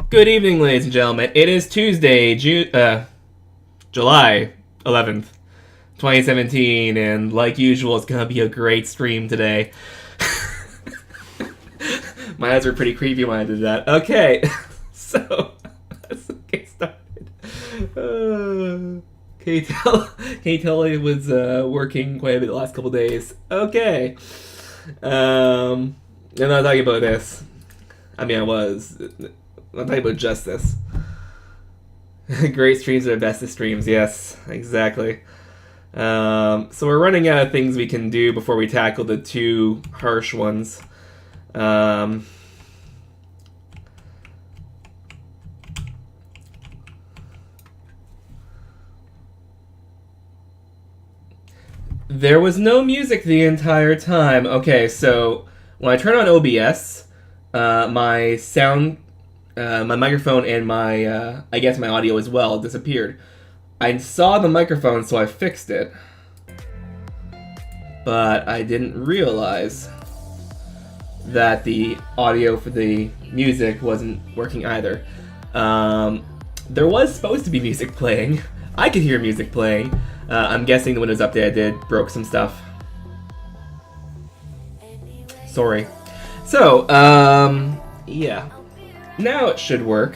Good evening, ladies and gentlemen. It is Tuesday, July 11th, 2017, and like usual, it's gonna be a great stream today. My eyes were pretty creepy when I did that. Okay, so let's get started. Can you tell it was working quite a bit the last couple days? Okay. I'm not talking about this. I mean, I was. I'm talking about just this. Great streams are the best of streams. Yes, exactly. So we're running out of things we can do before we tackle the two harsh ones. There was no music the entire time. Okay, so when I turn on OBS, my sound, my microphone, and my, I guess my audio as well disappeared. I saw the microphone, so I fixed it. But I didn't realize that the audio for the music wasn't working either. There was supposed to be music playing. I could hear music playing. I'm guessing the Windows update I did broke some stuff. Sorry. So, yeah. Now it should work.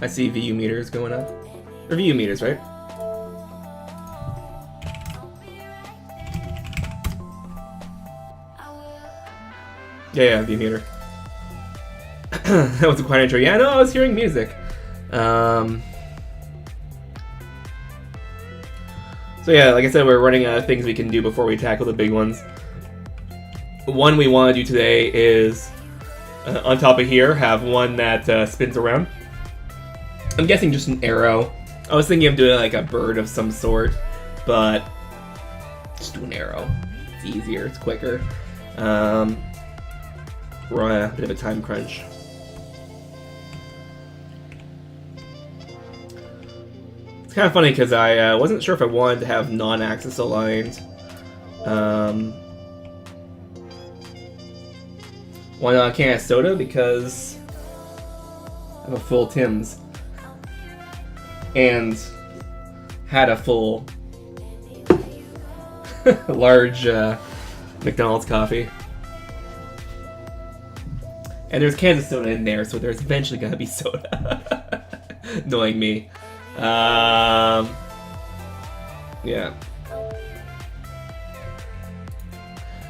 I see VU meters going up. Or VU meters, right? Yeah, VU meter. That was a quiet intro. Yeah, no, I was hearing music. So yeah, like I said, we're running out of things we can do before we tackle the big ones. One we want to do today is, on top of here, have one that spins around. I'm guessing just an arrow. I was thinking of doing like a bird of some sort, but just do an arrow. It's easier, it's quicker. We're on a bit of a time crunch. It's kind of funny because I wasn't sure if I wanted to have non-axis aligned. Why not a can of soda? Because I have a full Tim's. And had a full large McDonald's coffee. And there's cans of soda in there, so there's eventually gonna be soda. Knowing me. Yeah. Yeah,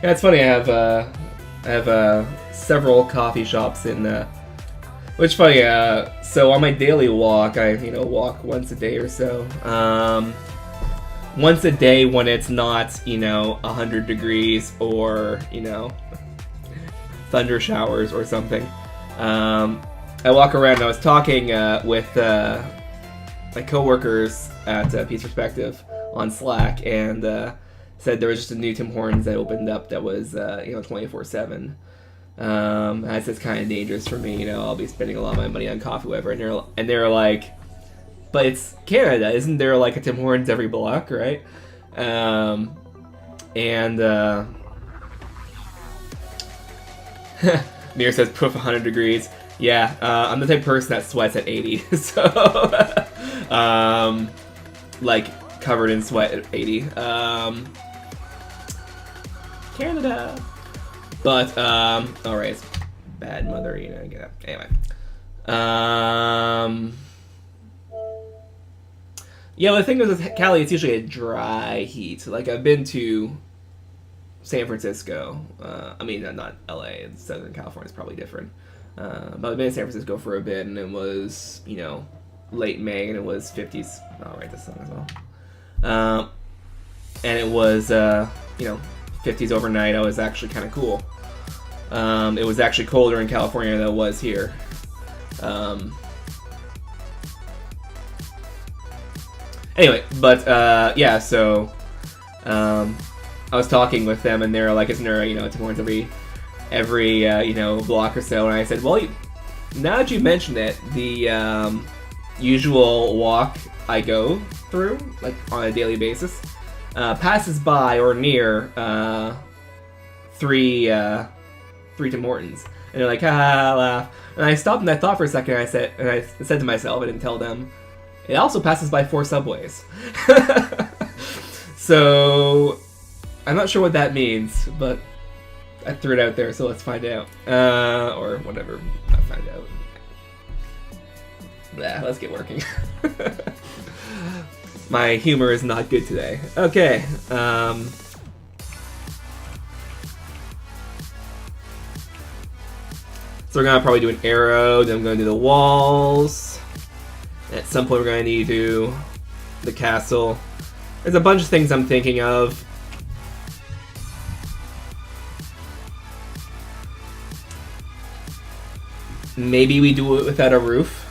it's funny. I have several coffee shops in. Which funny. So on my daily walk, I walk once a day or so. Once a day when it's not 100 degrees or thunder showers or something. I walk around. I was talking with my coworkers at Peace Perspective on Slack, and said there was just a new Tim Hortons that opened up that was 24/7. I said it's kind of dangerous for me. I'll be spending a lot of my money on coffee, whatever. And they're like, but it's Canada, isn't there like a Tim Hortons every block, right? Mir says poof 100 degrees. Yeah, I'm the type of person that sweats at 80, so like covered in sweat at 80. Canada. But alright, it's bad mother, get up. Anyway. Yeah, the thing is with Cali, it's usually a dry heat. Like, I've been to San Francisco. I mean, not LA. Southern California is probably different. But I've been in San Francisco for a bit, and it was, late May, and it was 50s. I'll write this song as well. And it was, 50s overnight. I was actually kind of cool. It was actually colder in California than it was here. Anyway, but yeah, so I was talking with them, and they're like, "Isn't there Tim Hortons every block or so?" And I said, "Well, now that you mentioned it, the usual walk I go through, like on a daily basis, passes by or near three 3 Tim Hortons. And they're like, ha, laugh. And I stopped and I thought for a second, and I said to myself, I didn't tell them, it also passes by 4 subways. So, I'm not sure what that means, but I threw it out there, so let's find out. Or whatever, I'll find out. Yeah, let's get working. My humor is not good today. Okay, so we're gonna probably do an arrow, then I'm gonna do the walls. At some point we're gonna need to do the castle. There's a bunch of things I'm thinking of. Maybe we do it without a roof.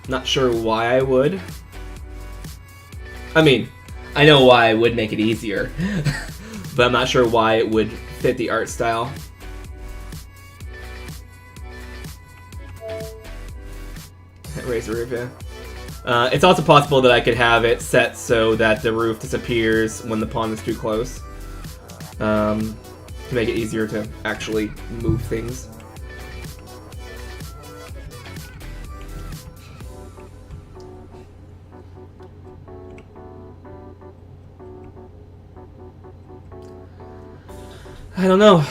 Not sure why I would. I mean, I know why I would make it easier, but I'm not sure why it would fit the art style. Raise the roof, yeah. It's also possible that I could have it set so that the roof disappears when the pond is too close. To make it easier to actually move things. I don't know.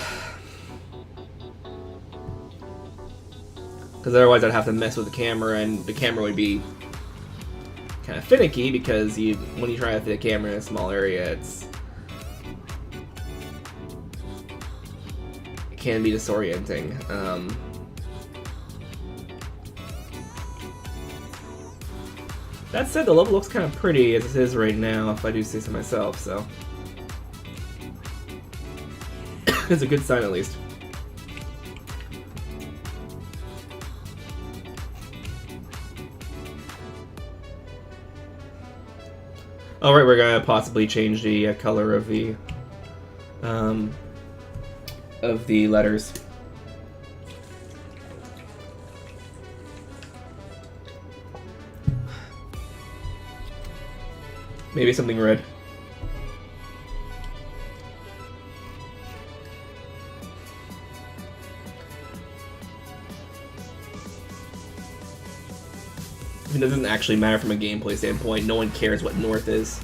Because otherwise I'd have to mess with the camera, and the camera would be kind of finicky, because when you try to fit a camera in a small area, it can be disorienting. That said, the level looks kind of pretty as it is right now, if I do say so myself, so. It's a good sign, at least. Alright, we're gonna possibly change the color of the letters. Maybe something red. It doesn't actually matter from a gameplay standpoint. No one cares what north is.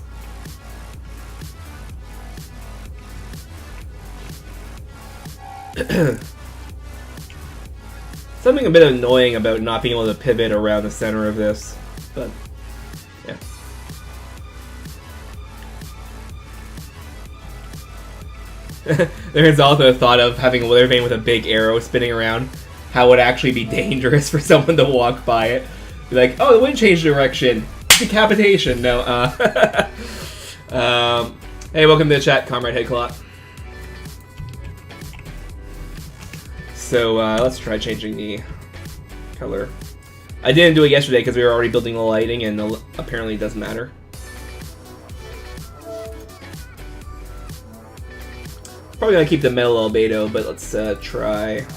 Something a bit annoying about not being able to pivot around the center of this, but yeah. There's also a thought of having a Weather-vane with a big arrow spinning around. How it would actually be dangerous for someone to walk by it. Be like, oh, it wouldn't change direction. Decapitation. No, hey, welcome to the chat, Comrade Headclot. So, let's try changing the color. I didn't do it yesterday because we were already building the lighting, and apparently it doesn't matter. Probably gonna keep the metal albedo, but let's try.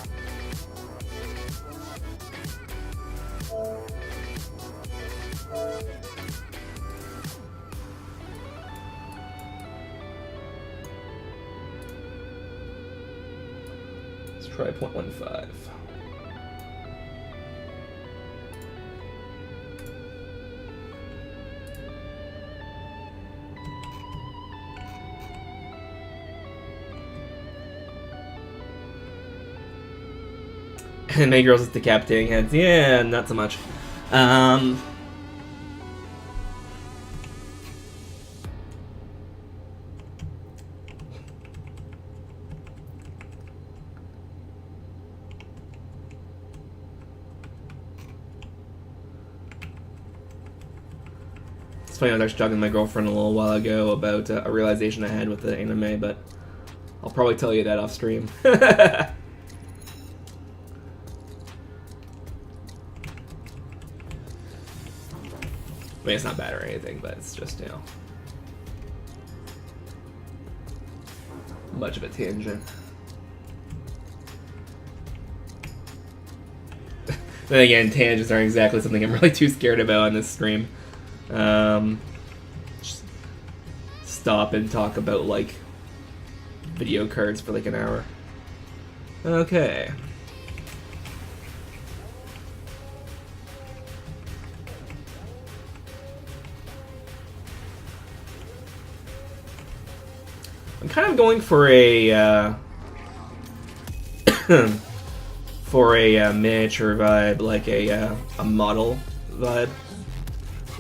Try 0.15. And many girls with decapitating heads. Yeah, not so much. It's funny, I was actually talking to my girlfriend a little while ago about a realization I had with the anime, but I'll probably tell you that off stream. I mean, it's not bad or anything, but it's just, you know, much of a tangent. Then again, tangents aren't exactly something I'm really too scared about on this stream. Just stop and talk about like video cards for like an hour. Okay. I'm kind of going for a miniature vibe, like a model vibe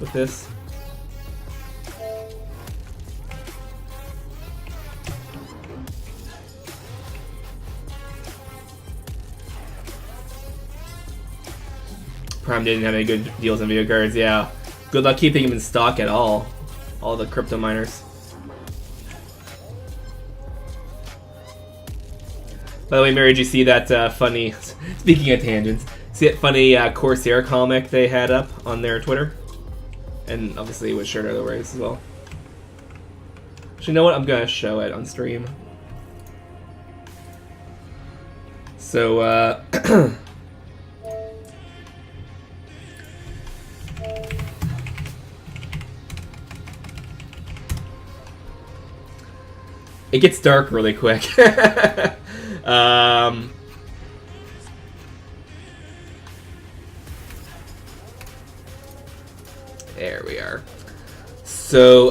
with this. Prime didn't have any good deals on video cards. Yeah, good luck keeping them in stock at all. All the crypto miners. By the way, Mary, did you see that funny, speaking of tangents, see that funny Corsair comic they had up on their Twitter? And obviously it was shared other ways as well. Actually, you know what? I'm going to show it on stream. So, it gets dark really quick. There we are. So,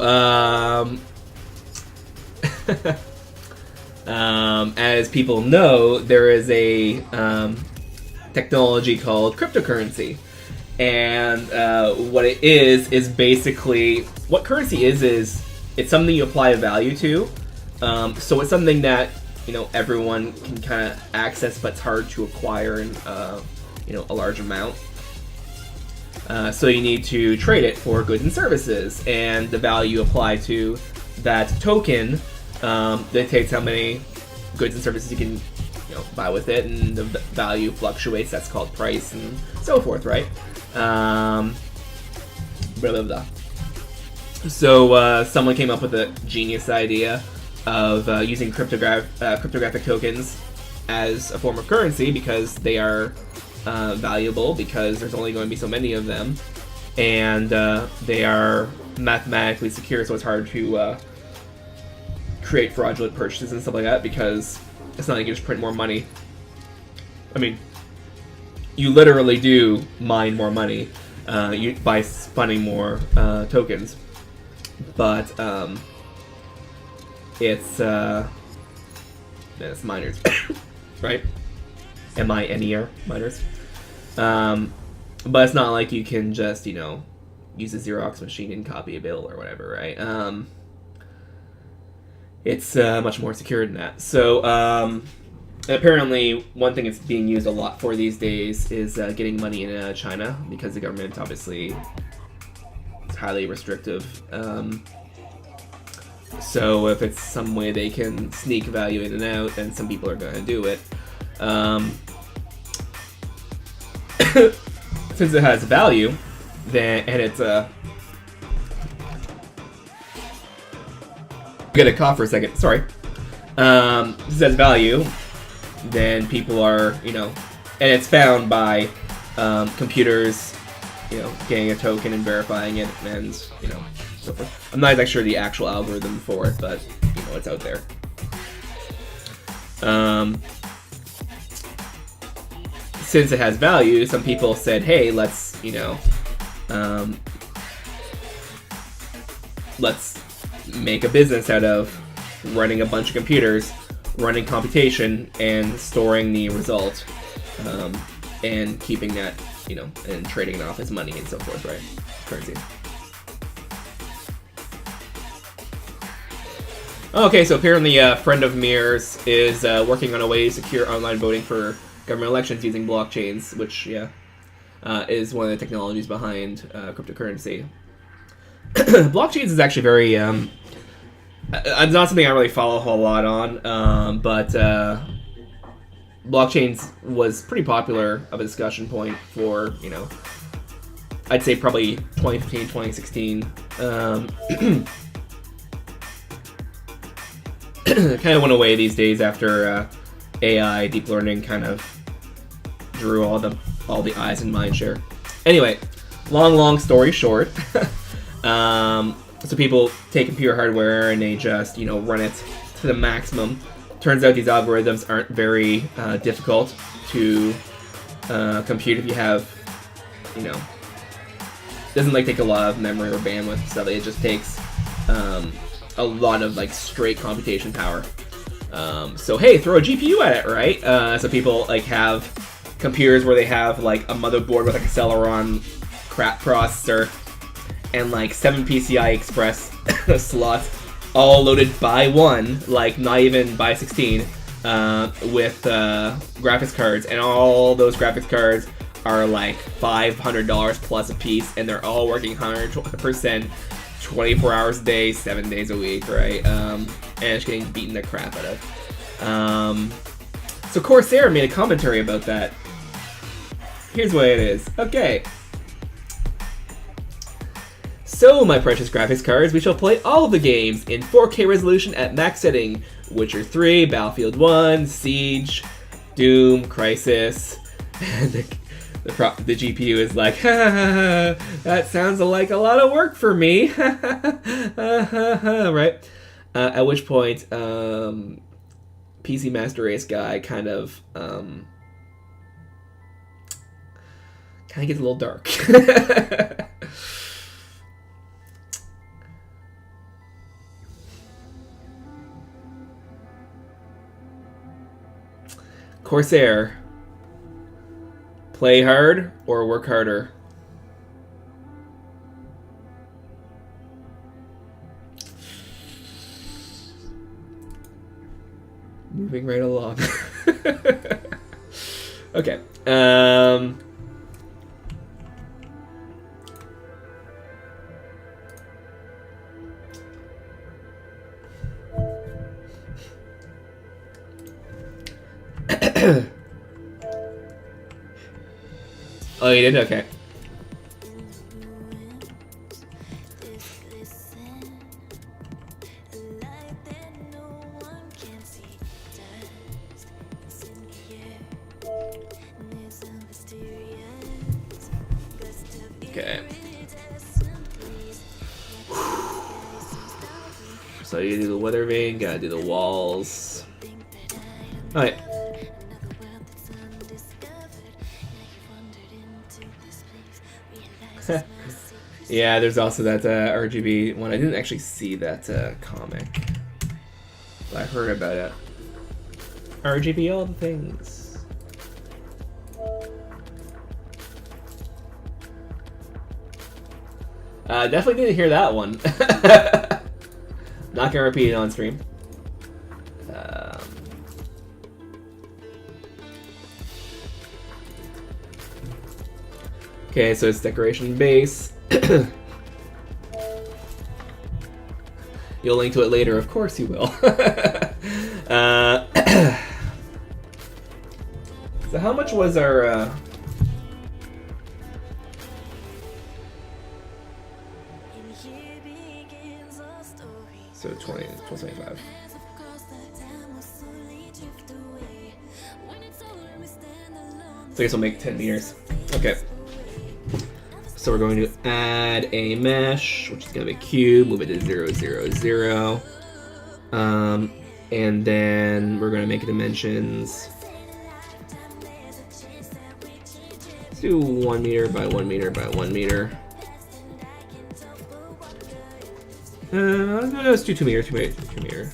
as people know, there is a technology called cryptocurrency. And what it is basically, what currency is it's something you apply a value to. So it's something that, you know, everyone can kind of access, but it's hard to acquire in, you know, a large amount. So you need to trade it for goods and services, and the value applied to that token dictates how many goods and services you can, you know, buy with it, and the value fluctuates. That's called price and so forth, right? Blah blah blah. So someone came up with a genius idea of using cryptographic tokens as a form of currency because they are valuable, because there's only going to be so many of them, and they are mathematically secure, so it's hard to create fraudulent purchases and stuff like that, because it's not like you just print more money. I mean, you literally do mine more money by spawning more tokens, but it's miners, right? M-I-N-E-R, miners. But it's not like you can just, you know, use a Xerox machine and copy a bill or whatever, right? It's much more secure than that. So, apparently, one thing it's being used a lot for these days is getting money in China, because the government obviously is highly restrictive. So if it's some way they can sneak value in and out, then some people are going to do it. Since it has value, then, and it's get a cough for a second. Sorry. Since it has value, then people are, you know, and it's found by computers, you know, getting a token and verifying it, and, you know, so forth. I'm not exactly sure the actual algorithm for it, but, you know, it's out there. Since it has value, some people said, hey, let's, you know, let's make a business out of running a bunch of computers, running computation, and storing the result, and keeping that, you know, and trading it off as money and so forth, right? Currency. Okay, so apparently a friend of Mir's is working on a way to secure online voting for government elections using blockchains, which, yeah, is one of the technologies behind cryptocurrency. Blockchains is actually very... it's not something I really follow a whole lot on, but blockchains was pretty popular of a discussion point for, you know, I'd say probably 2015, 2016. Kind of went away these days after AI, deep learning kind of drew all the eyes and mind share. Anyway, long story short, So people take computer hardware and they just, you know, run it to the maximum. Turns out these algorithms aren't very difficult to compute if you have, you know, it doesn't like take a lot of memory or bandwidth stuff. It just takes a lot of like straight computation power. So hey, throw a GPU at it, right? So people like have computers where they have like a motherboard with like a Celeron crap processor and like 7 PCI Express slots, all loaded by one, like not even by 16, with graphics cards, and all those graphics cards are like $500 plus a piece, and they're all working 100%, 24 hours a day, 7 days a week, right? And it's getting beaten the crap out of. So Corsair made a commentary about that. Here's what it is. Okay. So, my precious graphics cards, we shall play all of the games in 4K resolution at max setting. Witcher 3, Battlefield 1, Siege, Doom, Crisis, and the GPU is like, ha ha ha, that sounds like a lot of work for me, right? At which point, PC Master Race guy kind of gets a little dark. Corsair, play hard or work harder? Moving right along. Okay. Oh, you did? Okay. Okay. So you do the Weather-vane, gotta do the walls. Alright. Yeah, there's also that RGB one. I didn't actually see that comic, but I heard about it. RGB, all the things. Definitely didn't hear that one. Not gonna repeat it on stream. Okay, so it's decoration base. You'll link to it later, of course you will. So how much was our... So 25. So I guess we'll make 10 meters. Okay. So we're going to add a mesh, which is going to be a cube, move it to 0, 0, 0. And then we're going to make dimensions. Let's do 1 meter by 1 meter by 1 meter. Let's do 2 meter, 2 meter, 2 meter.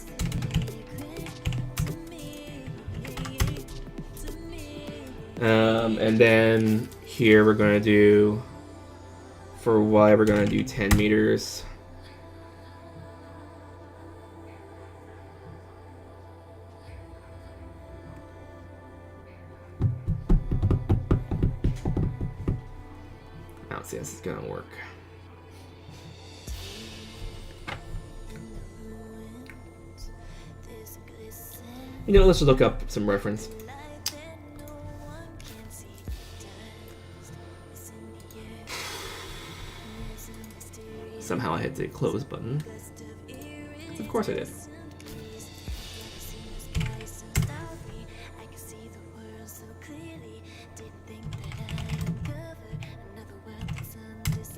And then here we're going to do... For Y, we're going to do 10 meters. I don't see this is going to work. You know, let's just look up some reference. Somehow I hit the close button. Of course I did.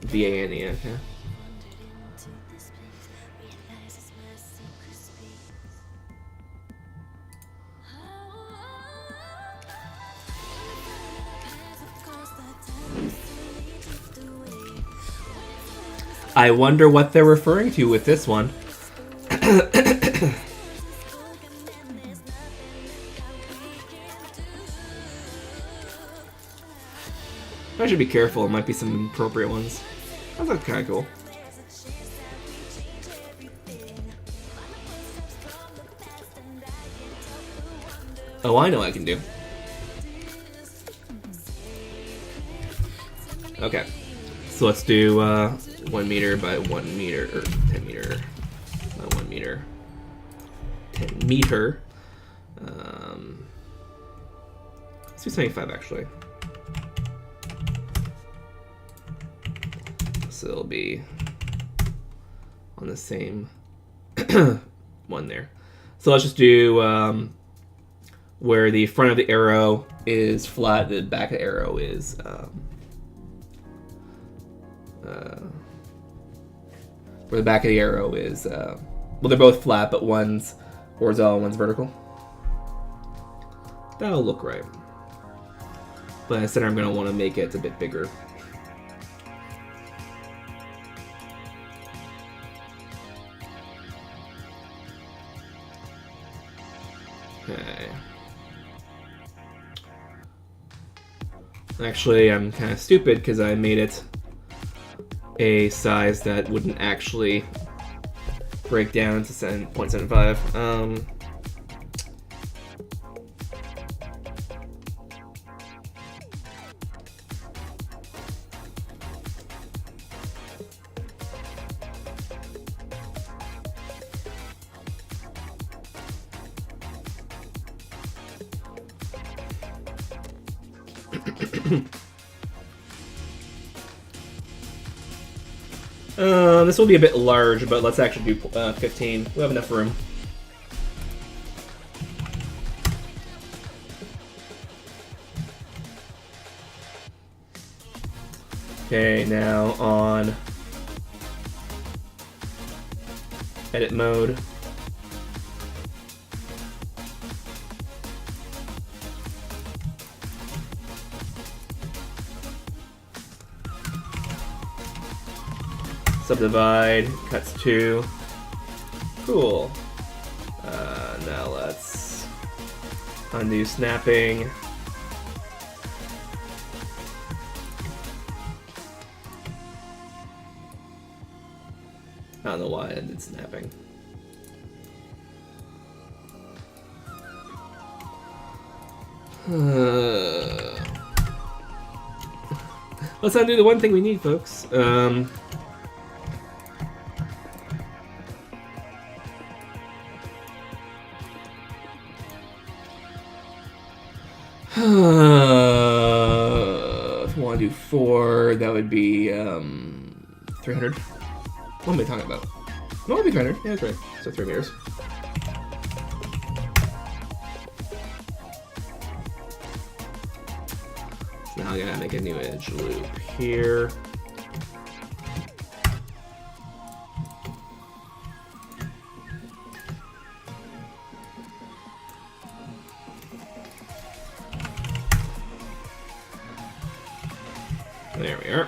V-A-N-E, okay. I wonder what they're referring to with this one. I should be careful. It might be some appropriate ones. That looks kind of cool. Oh, I know what I can do. Okay. So let's do 1 meter by 1 meter, or 10 meter by 1 meter. 10 meter. Let's do 75 actually. So it'll be on the same one there. So let's just do where the front of the arrow is flat, the back of the arrow is where the back of the arrow is, well, they're both flat, but one's horizontal, one's vertical. That'll look right. But instead, I'm going to want to make it a bit bigger. Okay. Actually, I'm kind of stupid because I made it a size that wouldn't actually break down to 0.75. This will be a bit large, but let's actually do 15. We have enough room. Okay, now on edit mode. Subdivide, cuts 2. Cool. Now let's undo snapping. I don't know why I ended snapping. Let's undo the one thing we need, folks. If we want to do 4, that would be 300. What am I talking about? No, it'd be 300. Yeah, that's right. So 3 meters. So now I'm gonna make a new edge loop here. There we are.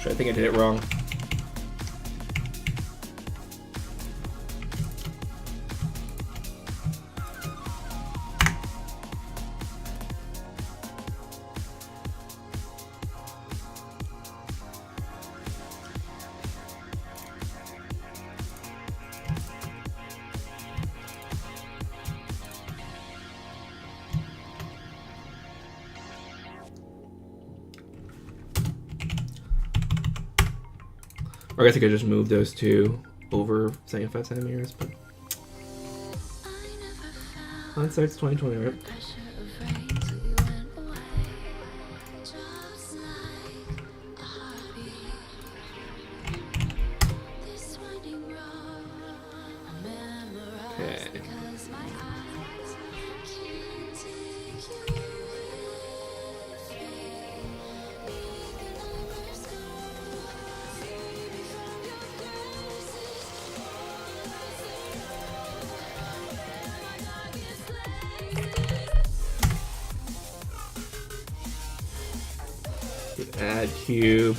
I think I did it wrong. Or I guess I could just move those two over 75 centimeters, but hindsight's 20/20, right? Add cube.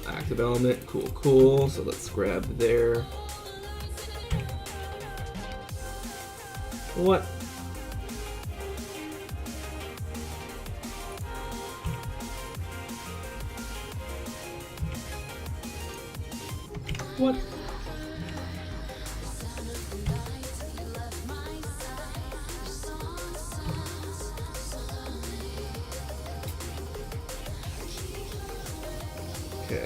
Active element, cool. So let's grab there. What? What? Okay.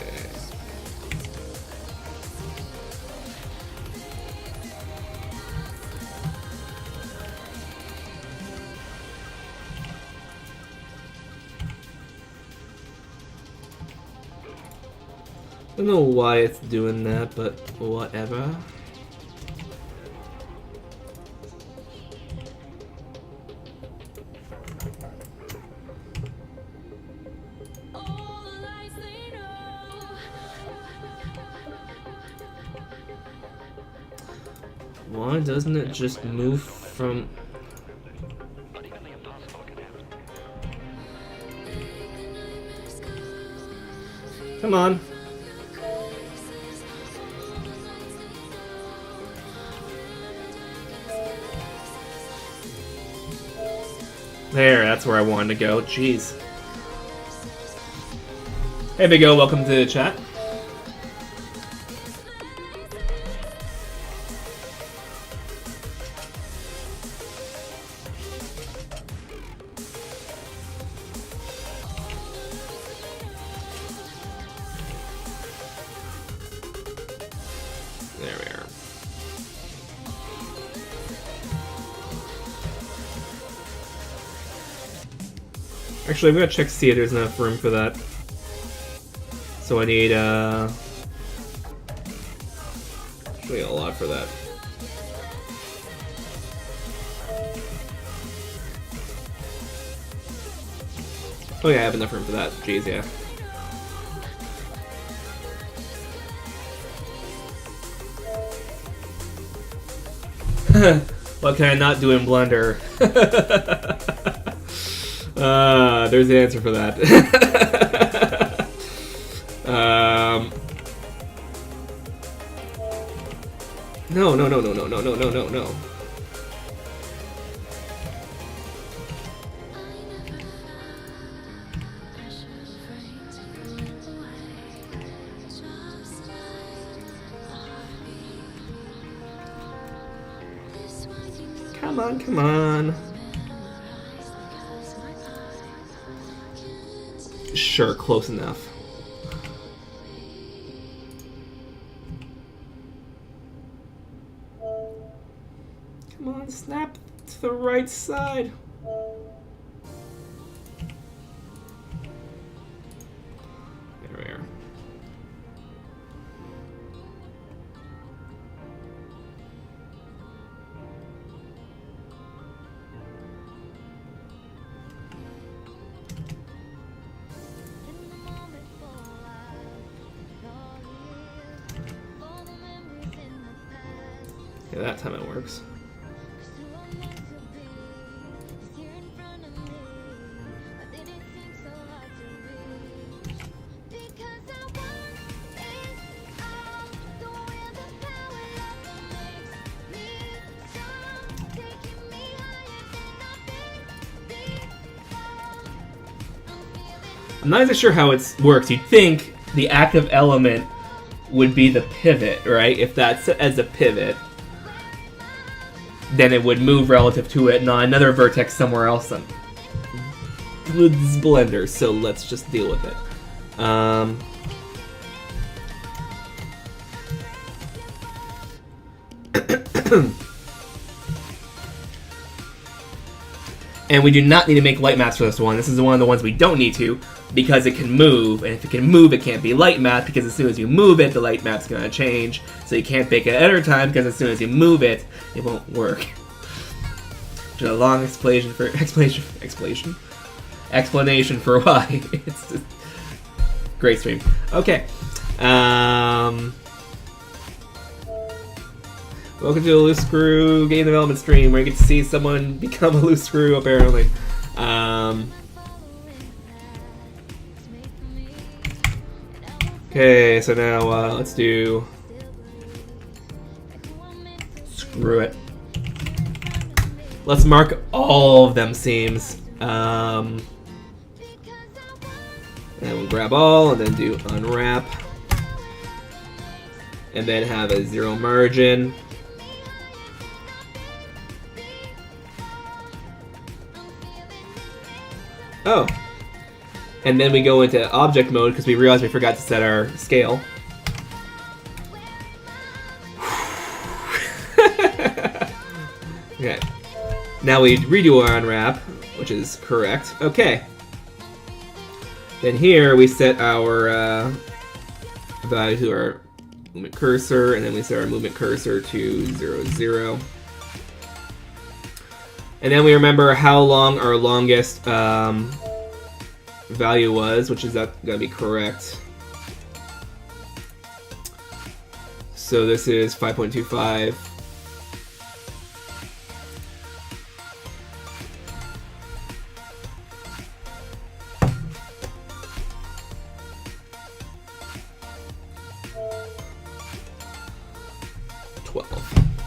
I don't know why it's doing that, but whatever. Why doesn't it just move from... Come on. There, that's where I wanted to go. Jeez. Hey, Big O, welcome to the chat. There we are. Actually, I'm gonna check to see if there's enough room for that. So I need actually a lot for that. Oh yeah, I have enough room for that. Jeez, yeah. What can I not do in Blender? There's the answer for that. No. Come on. Sure, close enough. Come on, snap to the right side. There we are. Yeah, that time it works. I'm not exactly sure how it works. You'd think the active element would be the pivot, right? If that's as a pivot, then it would move relative to it, not another vertex somewhere else on this Blender. So let's just deal with it. And we do not need to make light maps for this one. This is one of the ones we don't need to, because it can move, and if it can move, it can't be light map, because as soon as you move it, the light map's gonna change. So you can't bake it at a time, because as soon as you move it, it won't work. Which is a long explanation for why. It's just great stream. Okay. Welcome to a loose screw game development stream where you get to see someone become a loose screw, apparently. Okay, so now let's do... Screw it. Let's mark all of them seams. And we'll grab all and then do unwrap. And then have a 0 margin. Oh. And then we go into object mode because we realized we forgot to set our scale. Okay. Now we redo our unwrap, which is correct. Okay. Then here we set our value to our movement cursor, and then we set our movement cursor to 0, 0. And then we remember how long our longest value was, which is that gonna be correct. So this is 5.25.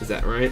Is that right?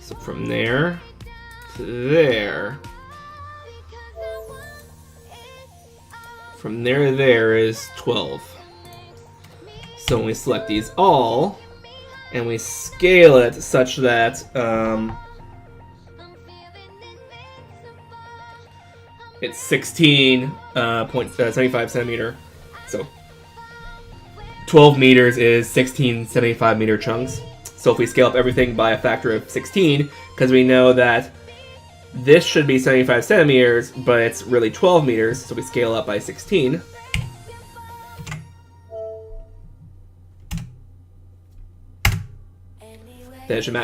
So from there to there. From there to there is 12. So when we select these all, and we scale it such that it's 16.75 centimeter. So 12 meters is 16 75 meter chunks. So if we scale up everything by a factor of 16, because we know that this should be 75 centimeters, but it's really 12 meters, so we scale up by 16. Then it should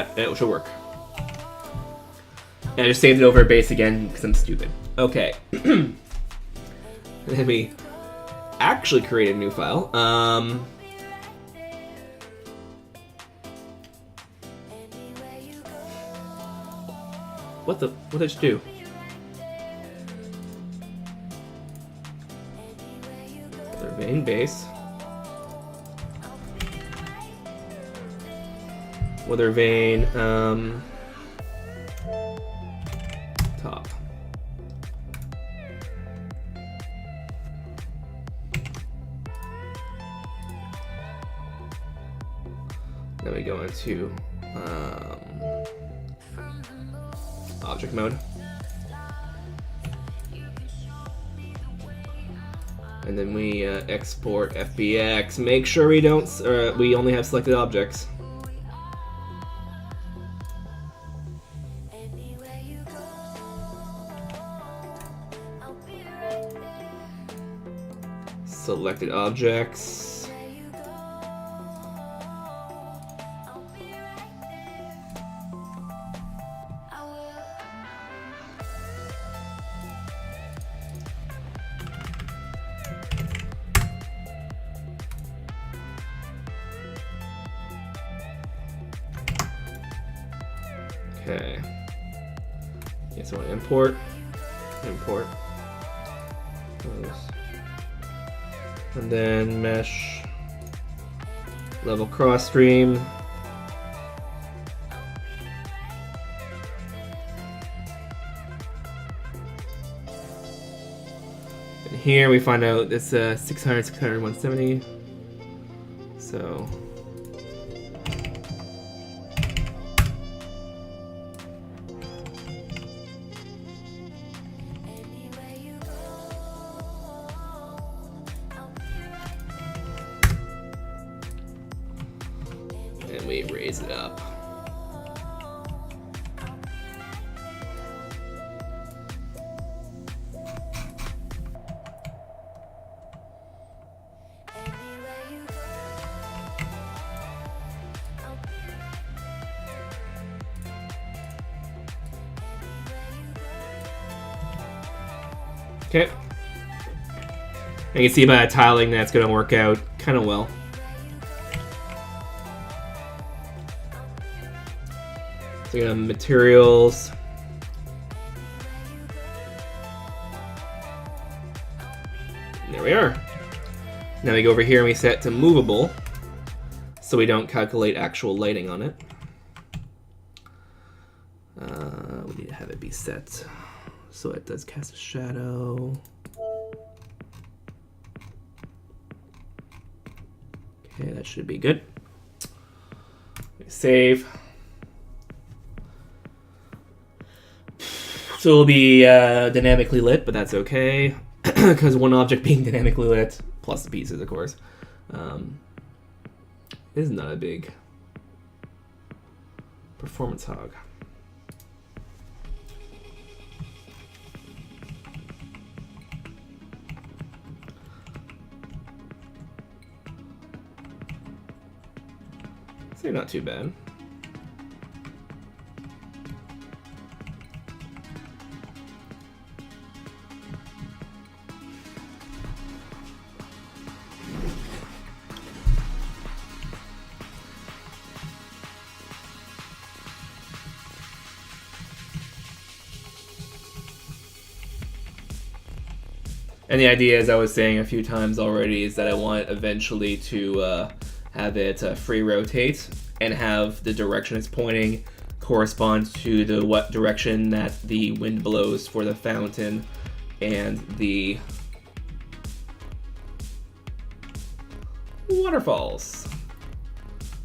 work. And I just saved it over base again because I'm stupid. Okay. And then we actually create a new file. What did I just do? Weather-vane base. Weather-vane top. Then we go into object mode. And then we export FBX. Make sure we don't. We only have selected objects. Selected objects. Okay. Yeah, so import. And then mesh, level cross stream. And here we find out it's 600, 600, 170. So raise it up. Okay. You can see by tiling that's going to work out kind of well. So we have materials. There we are. Now we go over here and we set to movable, so we don't calculate actual lighting on it. We need to have it be set so it does cast a shadow. Okay, that should be good. Save. So it'll be dynamically lit, but that's okay, because one object being dynamically lit, plus the pieces, of course, is not a big performance hog. So not too bad. And the idea, as I was saying a few times already, is that I want eventually to have it free rotate and have the direction it's pointing correspond to the what direction that the wind blows for the fountain and the waterfalls.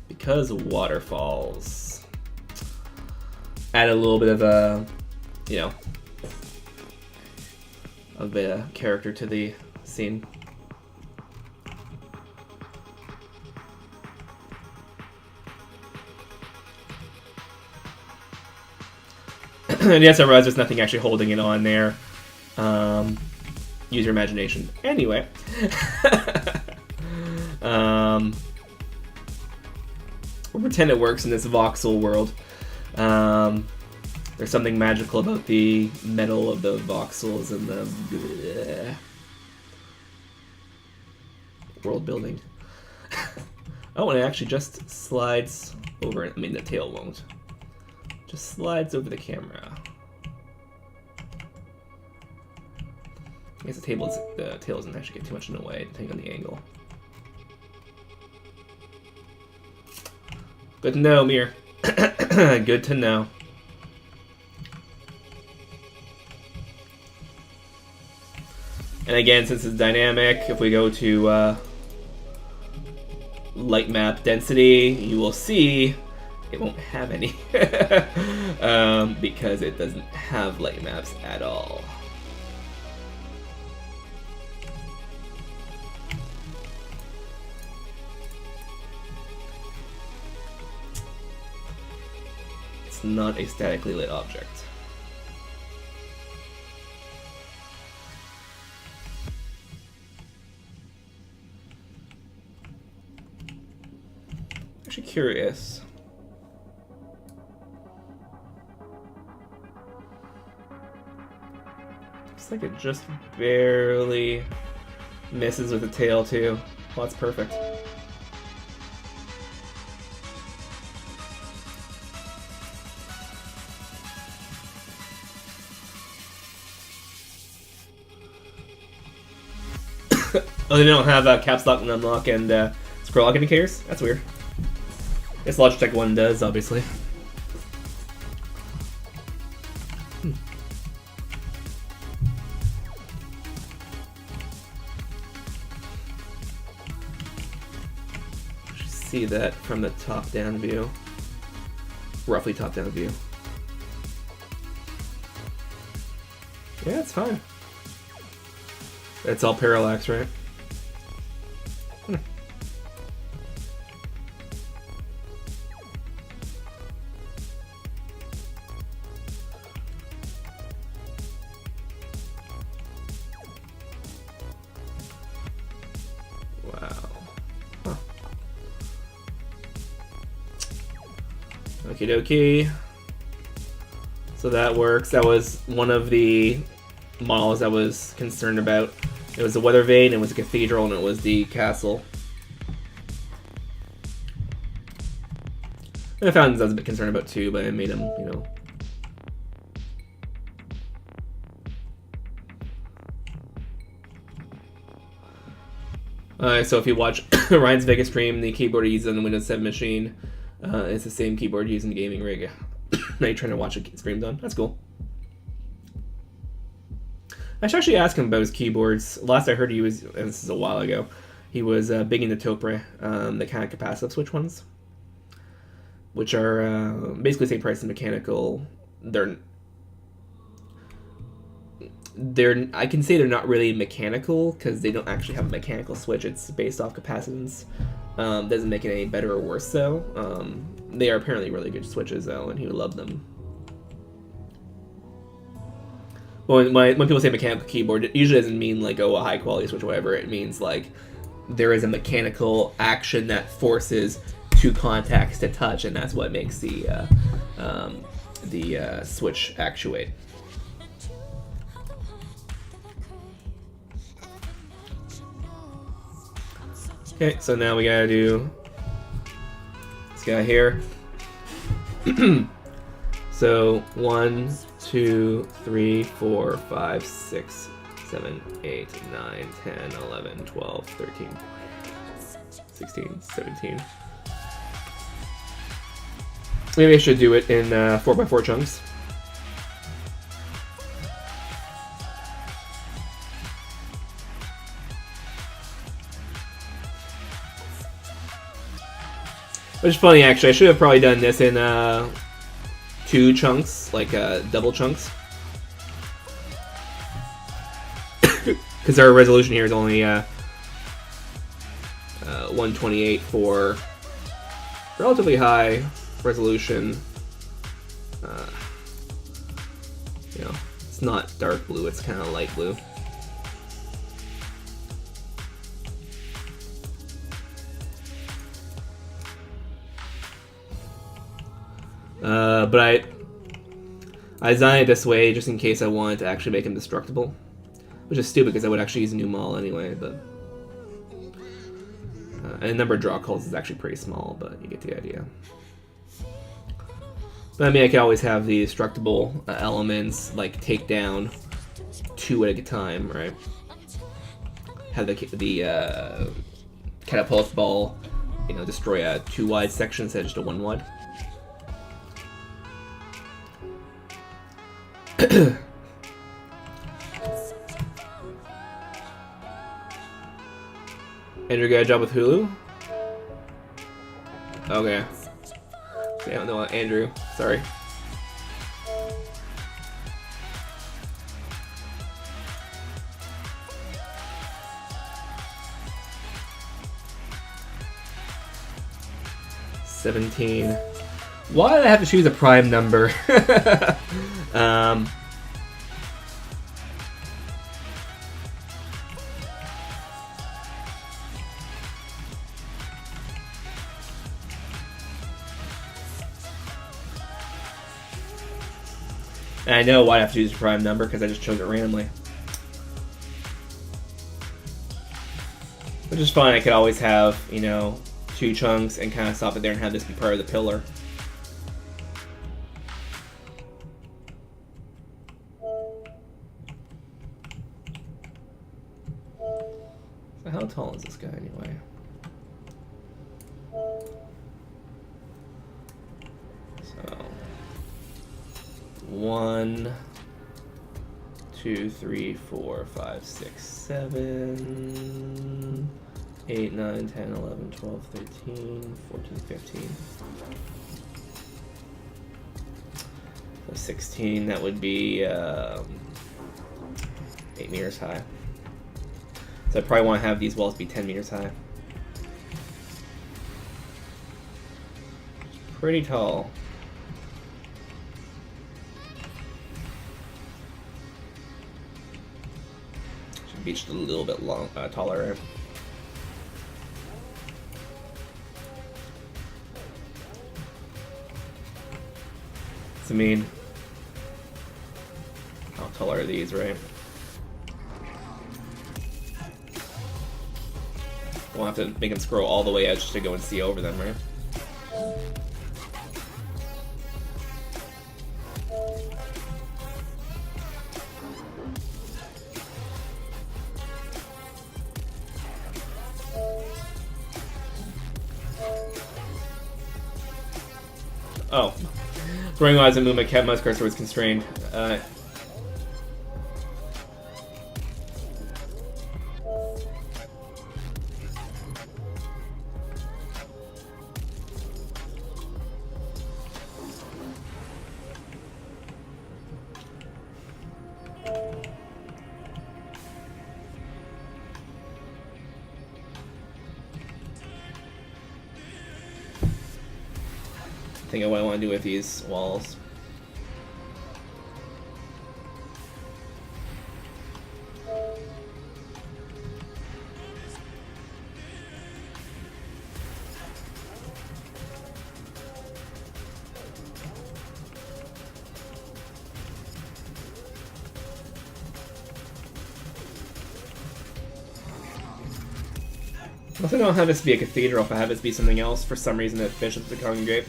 Because waterfalls add a little bit of a, you know, a bit of character to the scene. And yes, I realize there's nothing actually holding it on there. Use your imagination. Anyway. We'll pretend it works in this voxel world. There's something magical about the metal of the voxels and the world building. Oh, and it actually just slides over. I mean, the tail won't. Just slides over the camera. I guess the tail doesn't actually get too much in the way, depending on the angle. Good to know, Mir. Good to know. And again, since it's dynamic, if we go to light map density, you will see it won't have any because it doesn't have light maps at all. It's not a statically lit object. Actually curious. Looks like it just barely misses with the tail too. Well, that's perfect. Oh, they don't have caps lock and unlock and scroll lock indicators? That's weird. This Logitech one does, obviously. See that from the top-down view. Roughly top-down view. Yeah, it's fine. It's all parallax, right? Okie dokie. So that works. That was one of the models I was concerned about. It was the Weather-vane, it was a cathedral, and it was the castle. And the fountains I was a bit concerned about too, but I made them, you know. So if you watch Ryan's Vegas stream, the keyboard he uses on the Windows 7 machine, it's the same keyboard used in the gaming rig. Now you're trying to watch a stream done. That's cool. I should actually ask him about his keyboards. Last I heard he was, and this is a while ago, he was big into Topre, the kind of capacitive switch ones, which are basically the same price as mechanical. They're I can say they're not really mechanical because they don't actually have a mechanical switch. It's based off capacitance. Doesn't make it any better or worse though. They are apparently really good switches though, and he would love them. But when people say mechanical keyboard, it usually doesn't mean like, oh, a high quality switch or whatever. It means like there is a mechanical action that forces two contacts to touch, and that's what makes the switch actuate. Okay, so now we gotta do this guy here. So 1, 2, 3, 4, 5, 6, 7, 8, 9, 10, 11, 12, 13, 16, 17. Maybe I should do it in 4x4 chunks. Which is funny, actually. I should have probably done this in 2 chunks, like double chunks. Because our resolution here is only 128 for relatively high resolution. You know, it's not dark blue, it's kind of light blue. But I designed it this way just in case I wanted to actually make him destructible. Which is stupid because I would actually use a new model anyway, but... and the number of draw calls is actually pretty small, but you get the idea. But I mean, I could always have the destructible elements, like, take down 2 at a time, right? Have the catapult ball, you know, destroy a 2 wide section instead of just a 1 wide. Andrew got a job with Hulu? Okay. I don't know, Andrew. Sorry. $17. Why did I have to choose a prime number? And I know why I have to use a prime number because I just chose it randomly. Which is fine, I could always have, you know, 2 chunks and kind of stop it there and have this be part of the pillar. So how tall is this guy anyway? So 1, 2, 3, 4, 5, 6, 7, 8, 9, 10, 11, 12, 13, 14, 15. So 16, that would be 8 meters high. So I probably want to have these walls be 10 meters high. Pretty tall. Should be just a little bit taller, right? I mean, how tall are these, right? We'll have to make them scroll all the way out just to go and see over them, right? Oh. Throwing wise and movement kept mouse cursor was constrained. Think of what I want to do with these walls. I also don't have this be a cathedral if I have this be something else for some reason that bishops to congregate.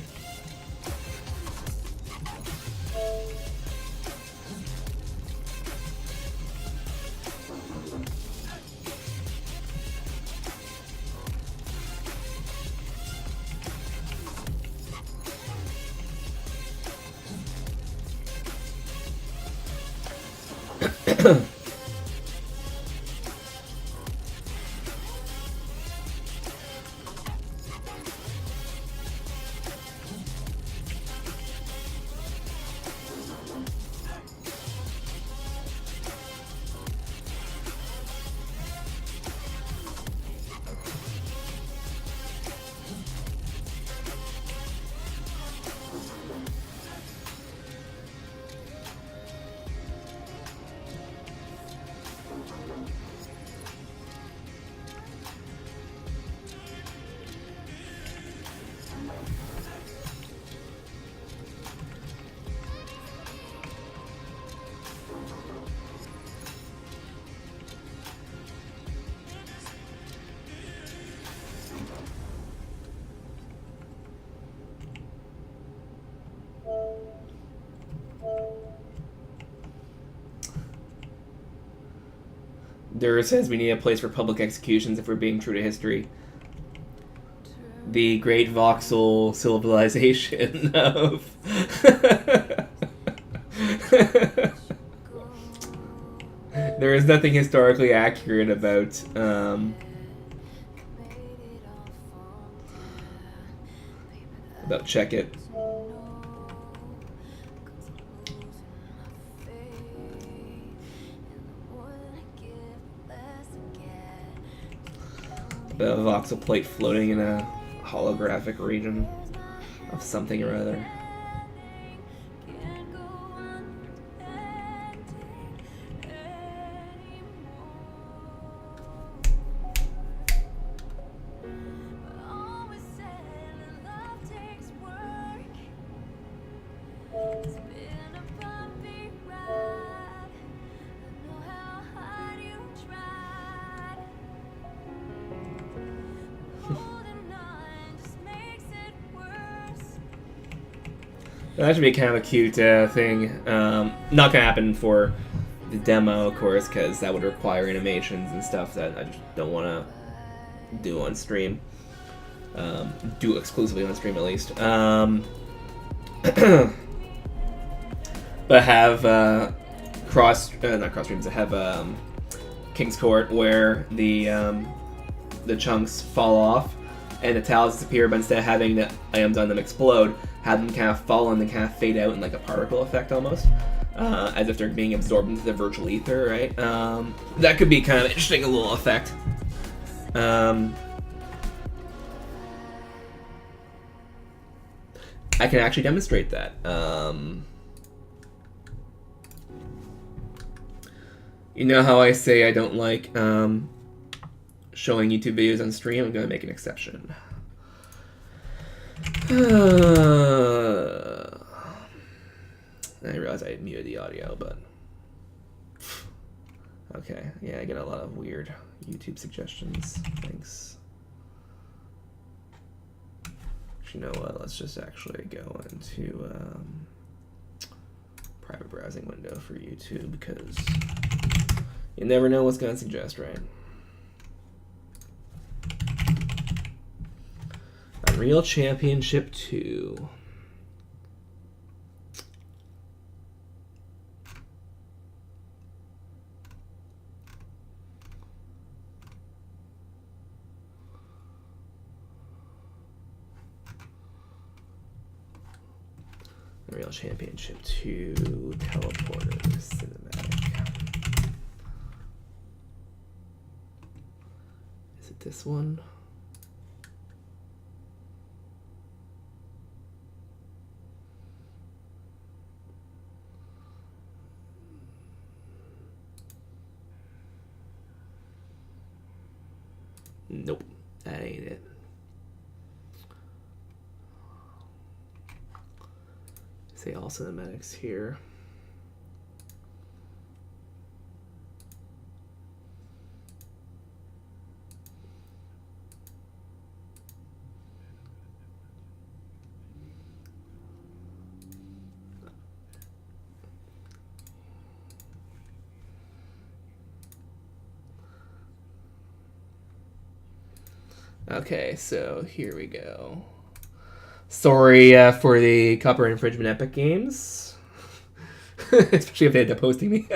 Durr says we need a place for public executions if we're being true to history. The great voxel civilization of... There is nothing historically accurate about check it. The voxel plate floating in a holographic region of something or other. That should be kind of a cute thing. Not gonna happen for the demo, of course, because that would require animations and stuff that I just don't want to do on stream. Do exclusively on stream, at least. But have not cross streams. Have King's Court where the chunks fall off and the tiles disappear, but instead of having the items on them explode, have them kind of fall and then kind of fade out in like a particle effect almost, as if they're being absorbed into the virtual ether, right? That could be kind of interesting, a little effect. I can actually demonstrate that. You know how I say I don't like showing YouTube videos on stream? I'm gonna make an exception. I realized I muted the audio, but okay. Yeah, I get a lot of weird YouTube suggestions. Thanks. You know what? Let's just actually go into private browsing window for YouTube, because you never know what's going to suggest, right? Unreal Championship 2. Unreal Championship 2 teleporter cinematic. Is it this one? Nope, that ain't it. Say all cinematics here. Okay, so here we go. Sorry for the copyright infringement, Epic Games. Especially if they end up posting me.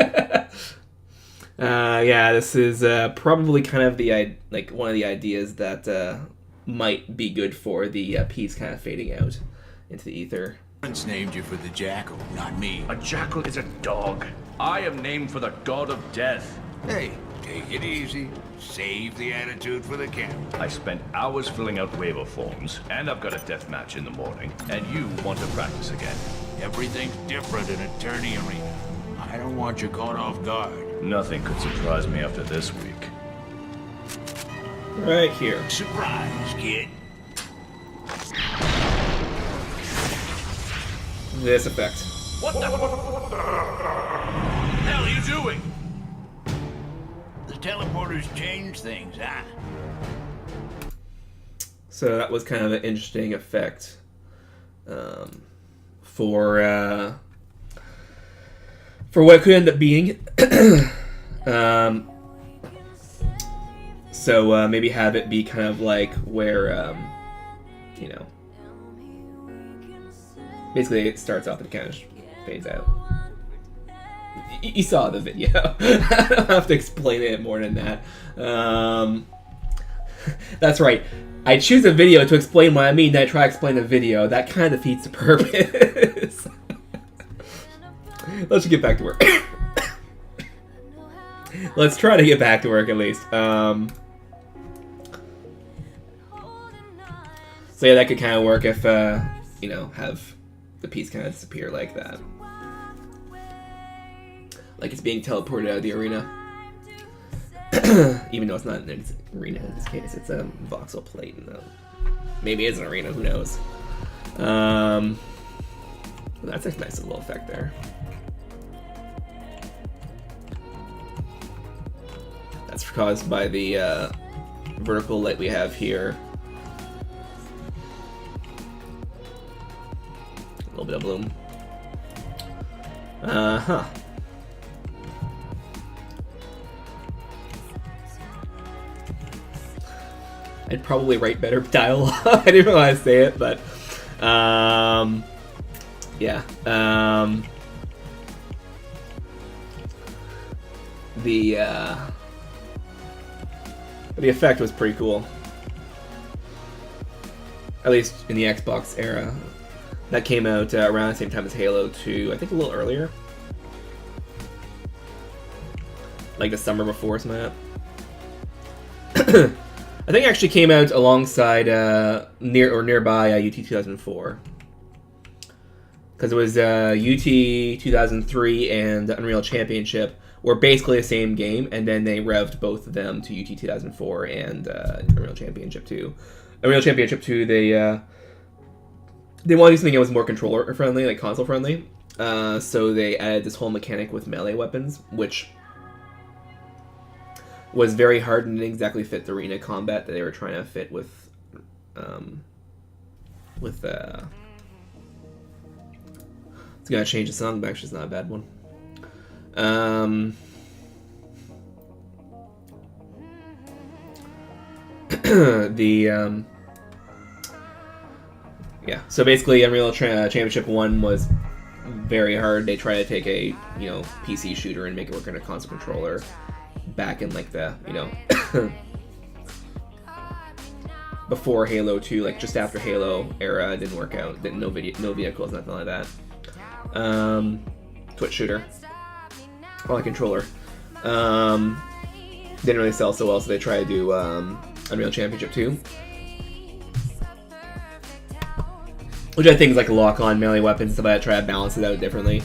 Yeah, this is probably kind of the one of the ideas that might be good for the piece kind of fading out into the ether. Parents named you for the jackal, not me. A jackal is a dog. I am named for the god of death. Hey, take it easy. Save the attitude for the camp. I spent hours filling out waiver forms, and I've got a death match in the morning. And you want to practice again. Everything's different in a tourney arena. I don't want you caught off guard. Nothing could surprise me after this week. Right here. Surprise, kid. This effect. What the hell are you doing? The teleporters change things, huh? So that was kind of an interesting effect for what it could end up being. So maybe have it be kind of like where, you know, basically it starts off and it kind of fades out. You saw the video. I don't have to explain it more than that. That's right. I choose a video to explain what I mean, then I try to explain the video. That kind of defeats the purpose. Let's get back to work. Let's try to get back to work at least. So yeah, that could kind of work if, you know, have the piece kind of disappear like that. Like it's being teleported out of the arena. Even though it's not an arena in this case, it's a voxel plate. Maybe it's an arena, who knows. That's a nice little effect there. That's caused by the vertical light we have here. A little bit of bloom. Huh. I'd probably write better dialogue. I didn't know how to say it, but yeah. The effect was pretty cool. At least in the Xbox era. That came out around the same time as Halo 2, I think a little earlier. Like the summer before, something like that. I think it actually came out alongside nearby UT 2004. Because it was UT 2003 and the Unreal Championship were basically the same game, and then they revved both of them to UT 2004 and Unreal Championship 2. Unreal Championship 2, they wanted to do something that was more controller friendly, like console friendly. So they added this whole mechanic with melee weapons, which was very hard and didn't exactly fit the arena combat that they were trying to fit with it's gonna change the song, but actually it's not a bad one. Yeah, so basically Unreal Championship 1 was very hard. They tried to take a, PC shooter and make it work on a console controller back in like the, before Halo 2, like just after Halo era. It didn't work out. No vehicles, nothing like that. Twitch shooter on a controller. Didn't really sell so well, so they tried to do Unreal Championship 2, which I think is like a lock-on melee weapons, stuff like that. Try to balance it out differently.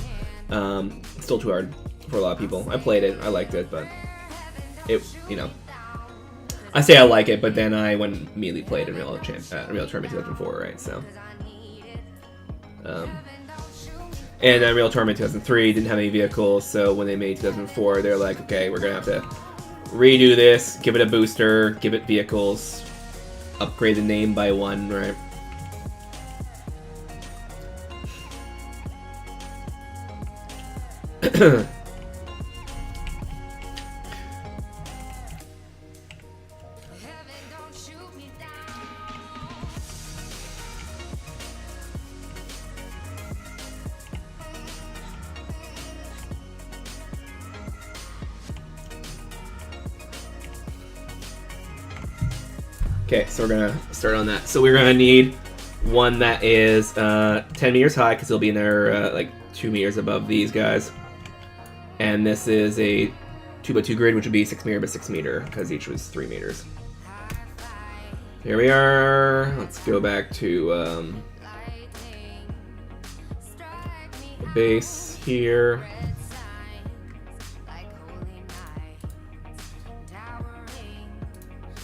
Still too hard for a lot of people. I played it, I liked it, but it, I say I like it, but then I went and immediately played Unreal Tournament 2004, right? So, and Unreal Tournament 2003 didn't have any vehicles, so when they made 2004, they're like, okay, we're gonna have to redo this, give it a booster, give it vehicles, upgrade the name by 1, right? Okay, so we're gonna start on that. So we're gonna need one that is 10 meters high, because it'll be in there like 2 meters above these guys. And this is a 2x2 grid, which would be 6 meter by 6 meter, because each was 3 meters. Here we are. Let's go back to the base here.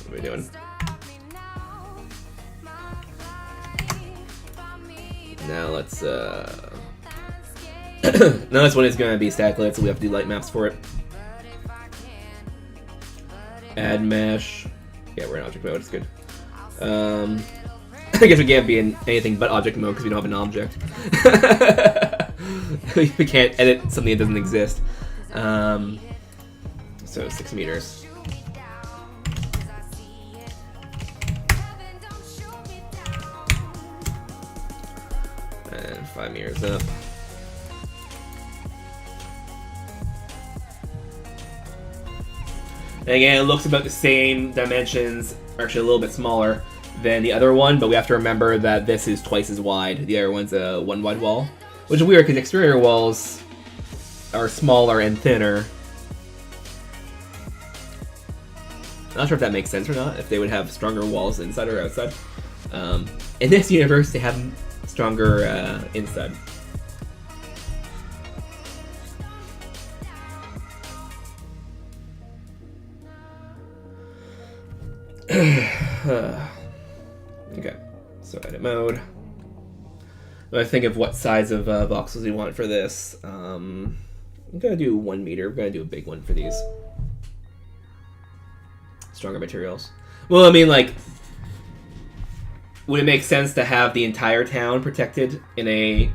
What are we doing? Now let's now this one is going to be static light, so we have to do light maps for it. Add mesh. Yeah, we're in object mode, it's good. I guess we can't be in anything but object mode because we don't have an object. We can't edit something that doesn't exist. So 6 meters. And 5 meters up. And again, it looks about the same dimensions, or actually a little bit smaller than the other one, but we have to remember that this is twice as wide. The other one's a 1 wide wall, which is weird because exterior walls are smaller and thinner. Not sure if that makes sense or not, if they would have stronger walls inside or outside. In this universe, they have stronger inside. Okay, so edit mode. I think of what size of voxels we want for this. I'm gonna do 1 meter. We're gonna do a big one for these. Stronger materials. Well, I mean, like, would it make sense to have the entire town protected in a,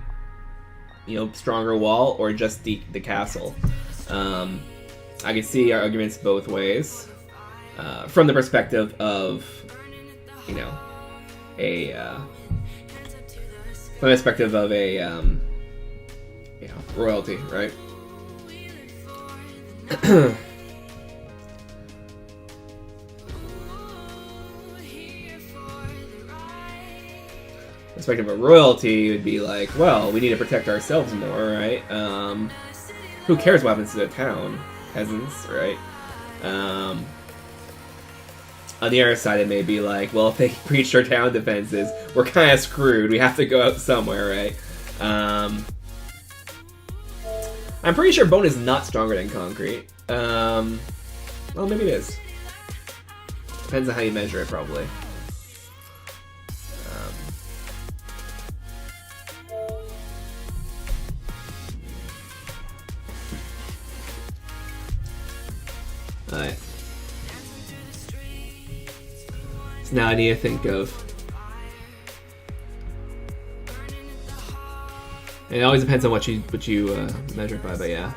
stronger wall, or just the castle? I can see arguments both ways. From the perspective of, from the perspective of a, royalty, right? Perspective of royalty would be like, well, we need to protect ourselves more, right? Who cares what happens to the town? Peasants, right? On the other side, it may be like, well, if they breach our town defenses, we're kind of screwed. We have to go out somewhere, right? I'm pretty sure bone is not stronger than concrete. Well, maybe it is. Depends on how you measure it, probably. Alright. So now I need to think of... And it always depends on what you measure it by, but yeah.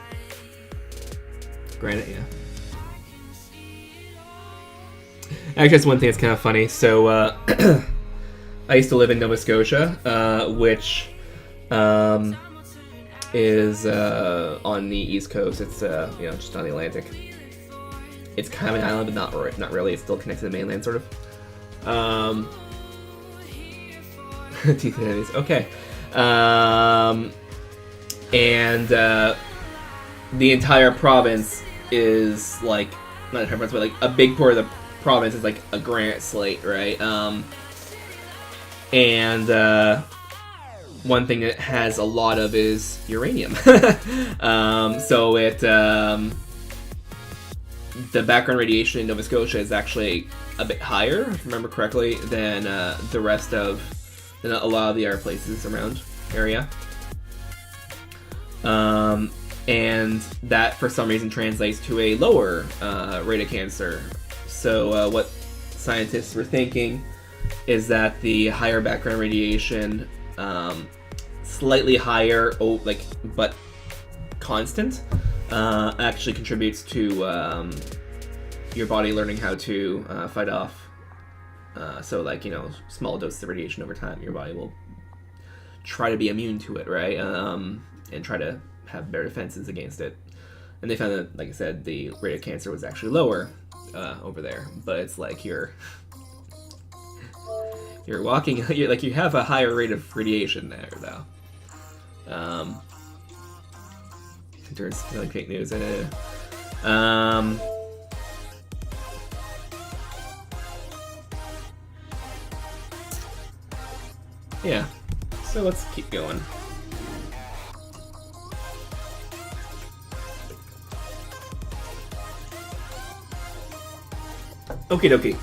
Granite, yeah. Actually, that's one thing that's kind of funny. So, I used to live in Nova Scotia, which is on the East Coast. It's just on the Atlantic. It's kind of an island, but not really. It's still connected to the mainland, sort of. Teeth and enemies. Okay. And the entire province is like, not the entire province, but like a big part of the province is like a granite slate, right? And one thing it has a lot of is uranium. So it the background radiation in Nova Scotia is actually a bit higher, if I remember correctly, than the rest of a lot of the other places around area. And that for some reason translates to a lower rate of cancer. So what scientists were thinking is that the higher background radiation, slightly higher, but constant, actually contributes to your body learning how to fight off. So small doses of radiation over time, your body will try to be immune to it, right? And try to have better defenses against it. And they found that, like I said, the rate of cancer was actually lower over there. But it's like you're walking, you have a higher rate of radiation there, though. There's like fake news in it. Yeah. So let's keep going. Okie dokie.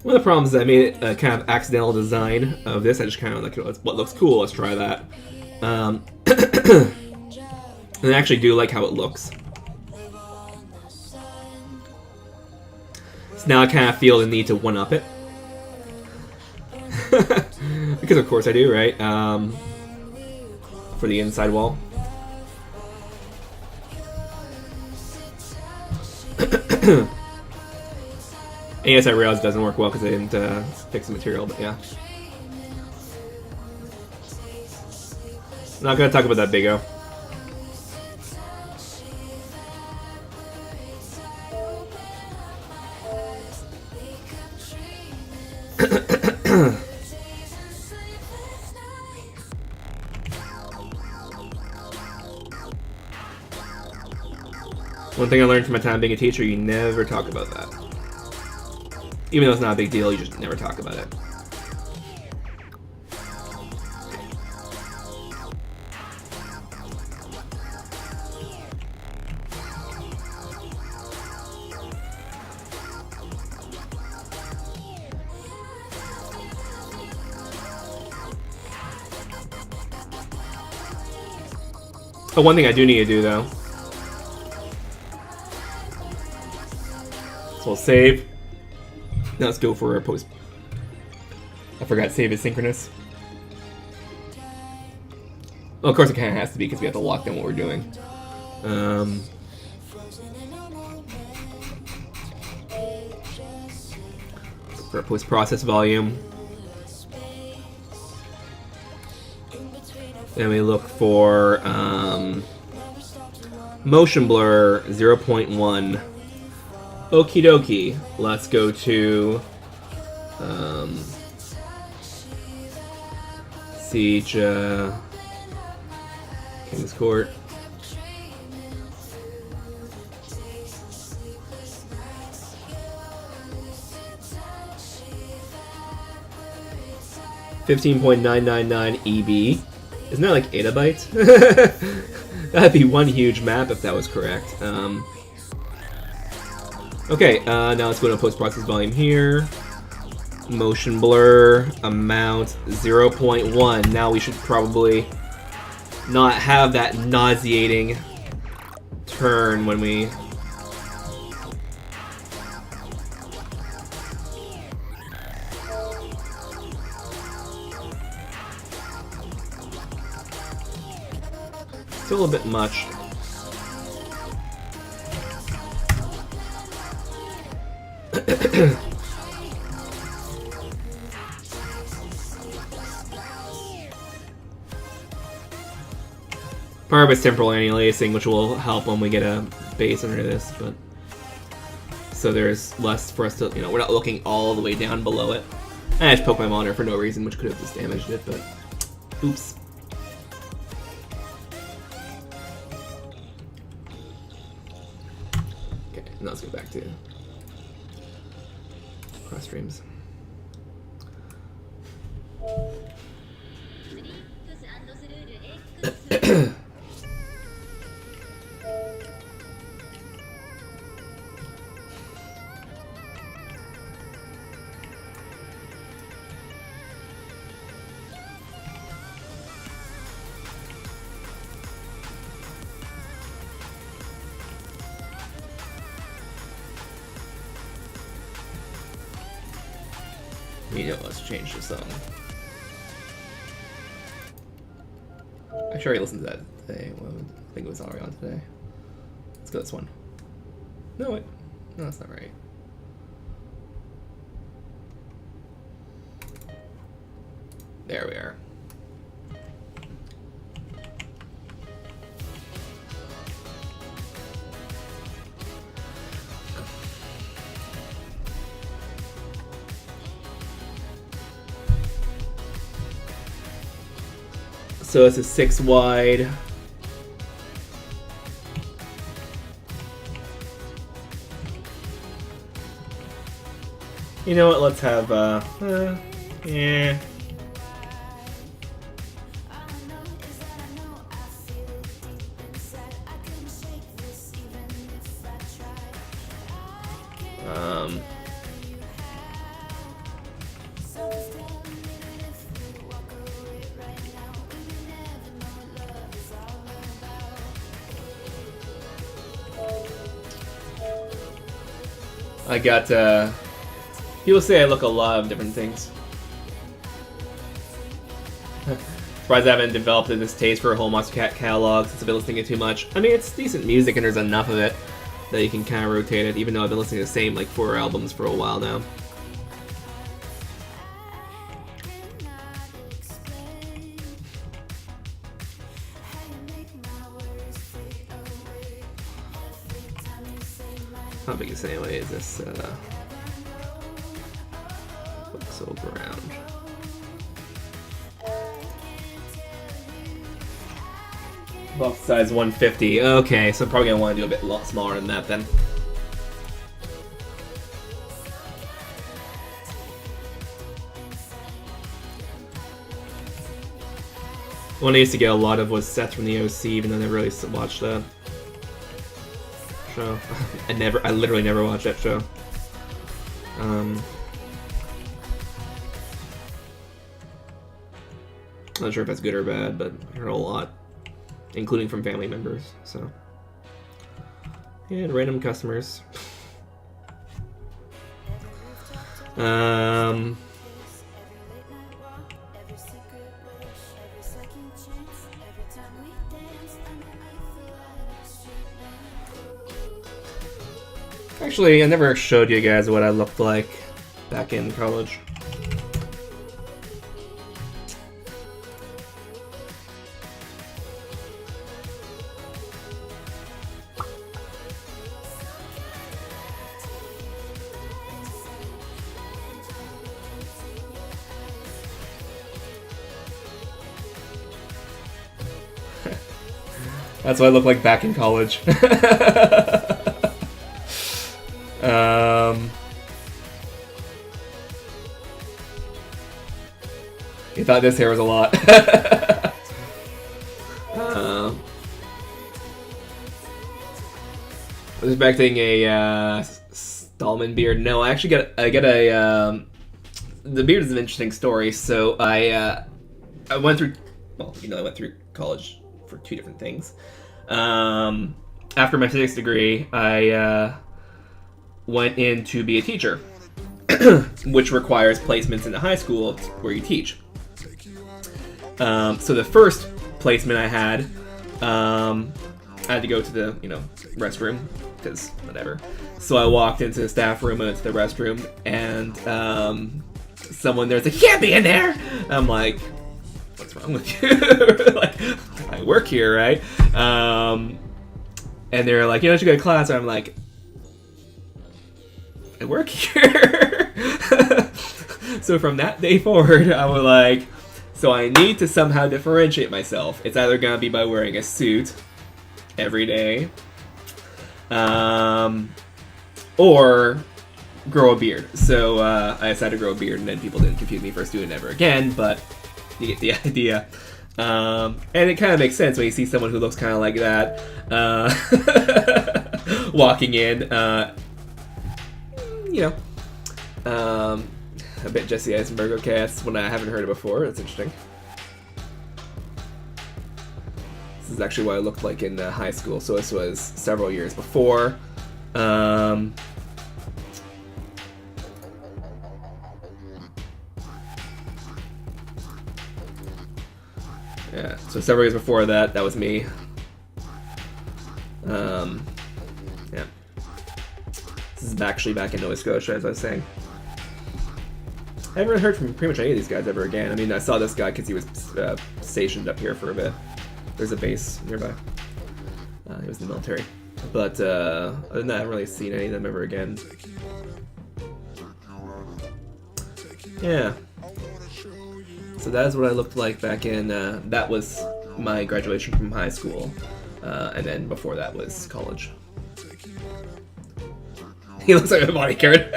One of the problems is I made a kind of accidental design of this. I just kind of like, what looks cool, let's try that. And I actually do like how it looks. So now I kind of feel the need to one-up it. Because of course I do, right? For the inside wall. And yes, I realized it doesn't work well because I didn't fix the material, but yeah. I'm not going to talk about that big O. One thing I learned from my time being a teacher, you never talk about that. Even though it's not a big deal, you just never talk about it. Oh, one thing I do need to do, though. So we'll save. Now let's go for a post. I forgot save is synchronous. Well, of course it kind of has to be because we have to lock down what we're doing. For a post-process volume. Then we look for motion blur 0.1. Okie dokie. Let's go to Siege King's Court. .999 EB. Isn't that like etabytes? That'd be one huge map if that was correct. Okay, now let's go to post-process volume here. Motion blur, amount 0.1. Now we should probably not have that nauseating turn when we... Still a bit much. Part of it's temporal anti-aliasing, which will help when we get a base under this, but so there's less for us to, you know, we're not looking all the way down below it. I just poked my monitor for no reason, which could have just damaged it, but oops. Okay, now let's go back to cross streams. You know, let's change the song. I'm sure I listened to that today. Well, I think it was already on today. Let's go this one. No, wait. No, that's not right. There we are. So it's a 6 wide. You know what? Let's have yeah. I got, people say I look a lot of different things. Surprised I haven't developed this taste for a whole Monster Cat catalog since I've been listening to it too much. I mean, it's decent music and there's enough of it that you can kind of rotate it, even though I've been listening to the same, like, 4 albums for a while now. How big is it anyway? Is this pixel ground? Box size 150. Okay, so I'm probably gonna want to do a bit lot smaller than that then. One I used to get a lot of was Seth from the OC, even though I never really watched that show. I literally never watched that show. Not sure if that's good or bad, but I heard a lot, including from family members. So, and random customers. Actually, I never showed you guys what I looked like back in college. That's what I look like back in college. You thought this hair was a lot. I was expecting a Stallman beard. No, I actually got a. The beard is an interesting story. So I went through. Well, you know, I went through college for two different things. After my physics degree, I went in to be a teacher, which requires placements in the high school where you teach. So the first placement I had to go to the restroom because whatever. So I walked into the staff room and into the restroom, and someone there's like, "You can't be in there." I'm like, "What's wrong with you?" Like, I work here, right? And they're like, "You should go to class." And I'm like, "I work here." So from that day forward, I was like, so I need to somehow differentiate myself. It's either gonna be by wearing a suit every day, or grow a beard. So I decided to grow a beard, and then people didn't confuse me for a student ever again, but you get the idea. And it kind of makes sense when you see someone who looks kind of like that walking in. A bit Jesse Eisenberg. Okay, that's one I haven't heard of before. That's interesting. This is actually what I looked like in high school, so this was several years before. Yeah, so several years before that, that was me. Yeah. This is actually back in Nova Scotia, as I was saying. I haven't really heard from pretty much any of these guys ever again. I mean, I saw this guy because he was stationed up here for a bit. There's a base nearby. He was in the military. But other than that, I haven't really seen any of them ever again. Yeah. So that is what I looked like back in, that was my graduation from high school. And then before that was college. He looks like a bodyguard.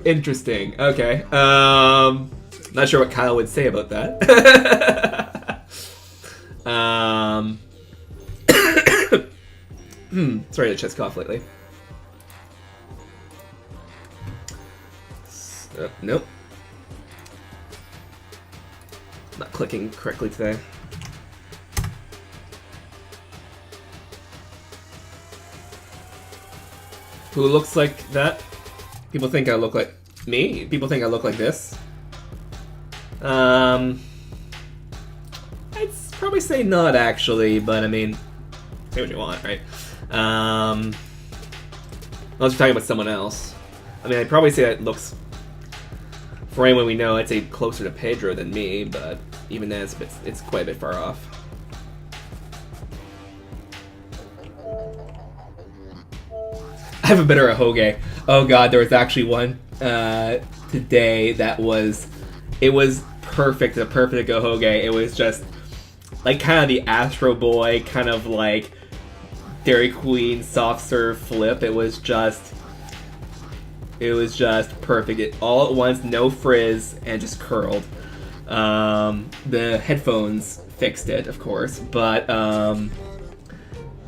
Interesting. Okay. Not sure what Kyle would say about that. Sorry to chest cough lately. Nope. Not clicking correctly today. Who looks like that? People think I look like me. People think I look like this. I'd probably say not actually, but I mean, say what you want, right? Unless you're talking about someone else. I mean, I'd probably say that looks, for anyone we know, I'd say closer to Pedro than me, but even then it's quite a bit far off. I have a better ahoge. Oh god, there was actually one today that was, it was perfect, the perfect ahoge. It was just like kind of the Astro Boy, kind of like Dairy Queen soft serve flip. It was just perfect. It all at once, no frizz, and just curled. The headphones fixed it, of course, but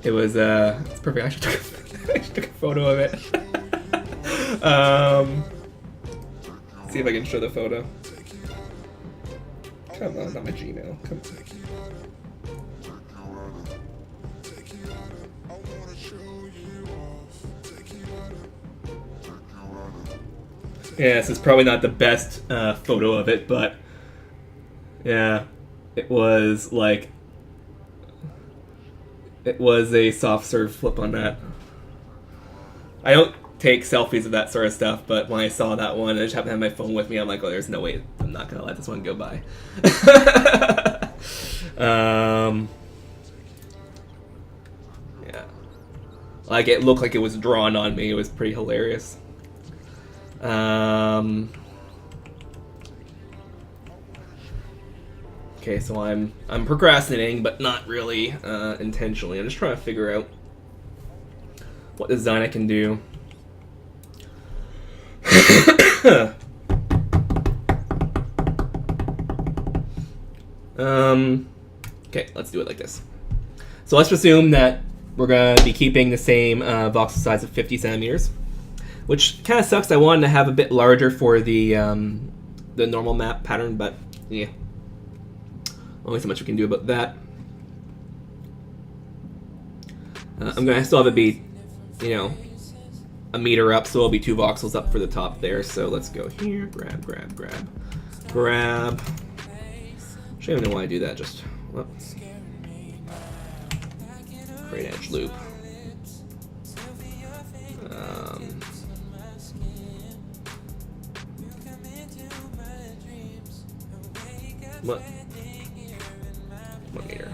it was it's perfect. I actually took a photo of it. See if I can show the photo. Come on, not my Gmail. Come on. Yeah, this is probably not the best photo of it, but yeah, it was like, it was a soft serve flip on that. I don't take selfies of that sort of stuff, but when I saw that one, I just happened to have my phone with me, I'm like, oh, there's no way, I'm not gonna let this one go by. Yeah. Like, it looked like it was drawn on me, it was pretty hilarious. Okay, so I'm procrastinating, but not really intentionally. I'm just trying to figure out what design I can do. Okay, let's do it like this. So let's assume that we're gonna be keeping the same voxel size of 50 centimeters, which kind of sucks. I wanted to have a bit larger for the normal map pattern, but yeah. Only so much we can do about that. I'm gonna still have it be, you know, a meter up, so it'll be 2 voxels up for the top there. So let's go here, grab. Actually, I don't know why I do that. Just whoops. Create edge loop. What? 1 meter.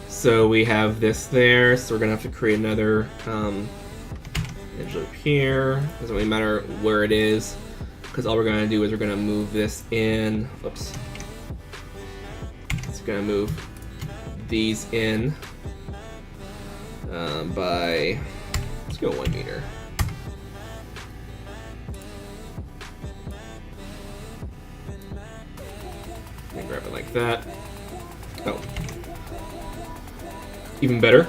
So we have this there, so we're gonna have to create another edge loop here. Doesn't really matter where it is, because all we're gonna do is we're gonna move this in. Oops. It's gonna move these in by, let's go 1 meter. And grab it like that. Oh. Even better.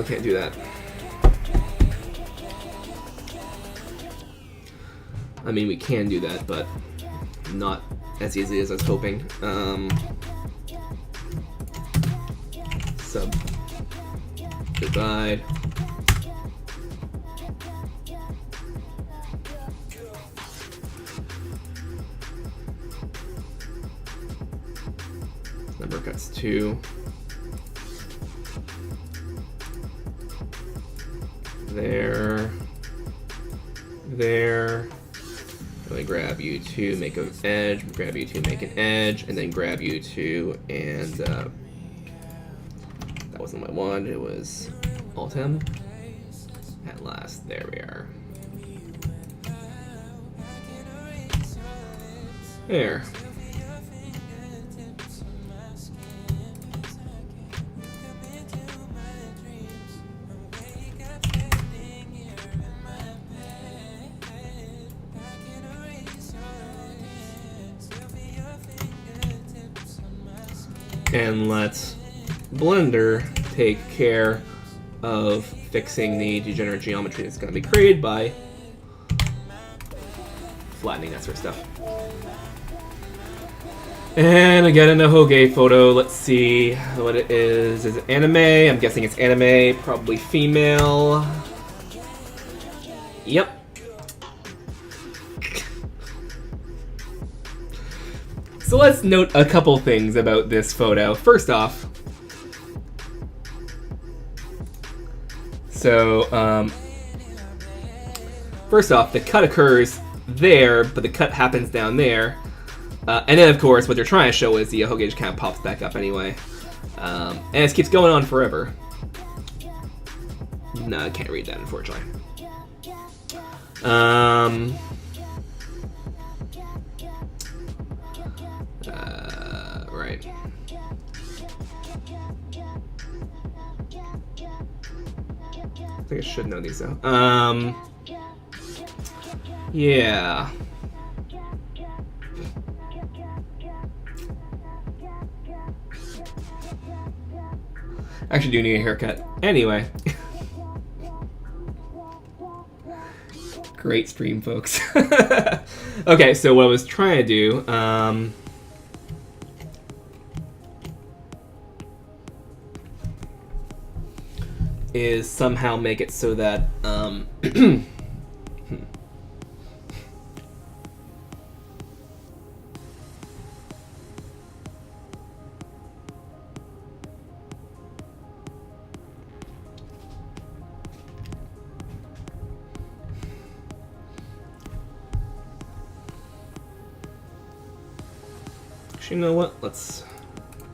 Can't do that. I mean, we can do that, but not as easily as I was hoping. Divide. Number cuts 2. There. Really grab you 2, make an edge, grab you 2, make an edge, and then grab you 2, and that wasn't what I wanted, it was Alt-M. At last, there we are. There. And let's Blender take care of fixing the degenerate geometry that's going to be created by flattening that sort of stuff. And again, in a Hoge photo, let's see what it is. Is it anime? I'm guessing it's anime, probably female. Yep. So let's note a couple things about this photo. First off, the cut occurs there, but the cut happens down there. And then, of course, what they're trying to show is the Hoge just kind of pops back up anyway. And it keeps going on forever. No, I can't read that, unfortunately. Right. I think I should know these though. Yeah. Actually do need a haircut. Anyway. Great stream, folks. Okay, so what I was trying to do, is somehow make it so that, actually, you know what? Let's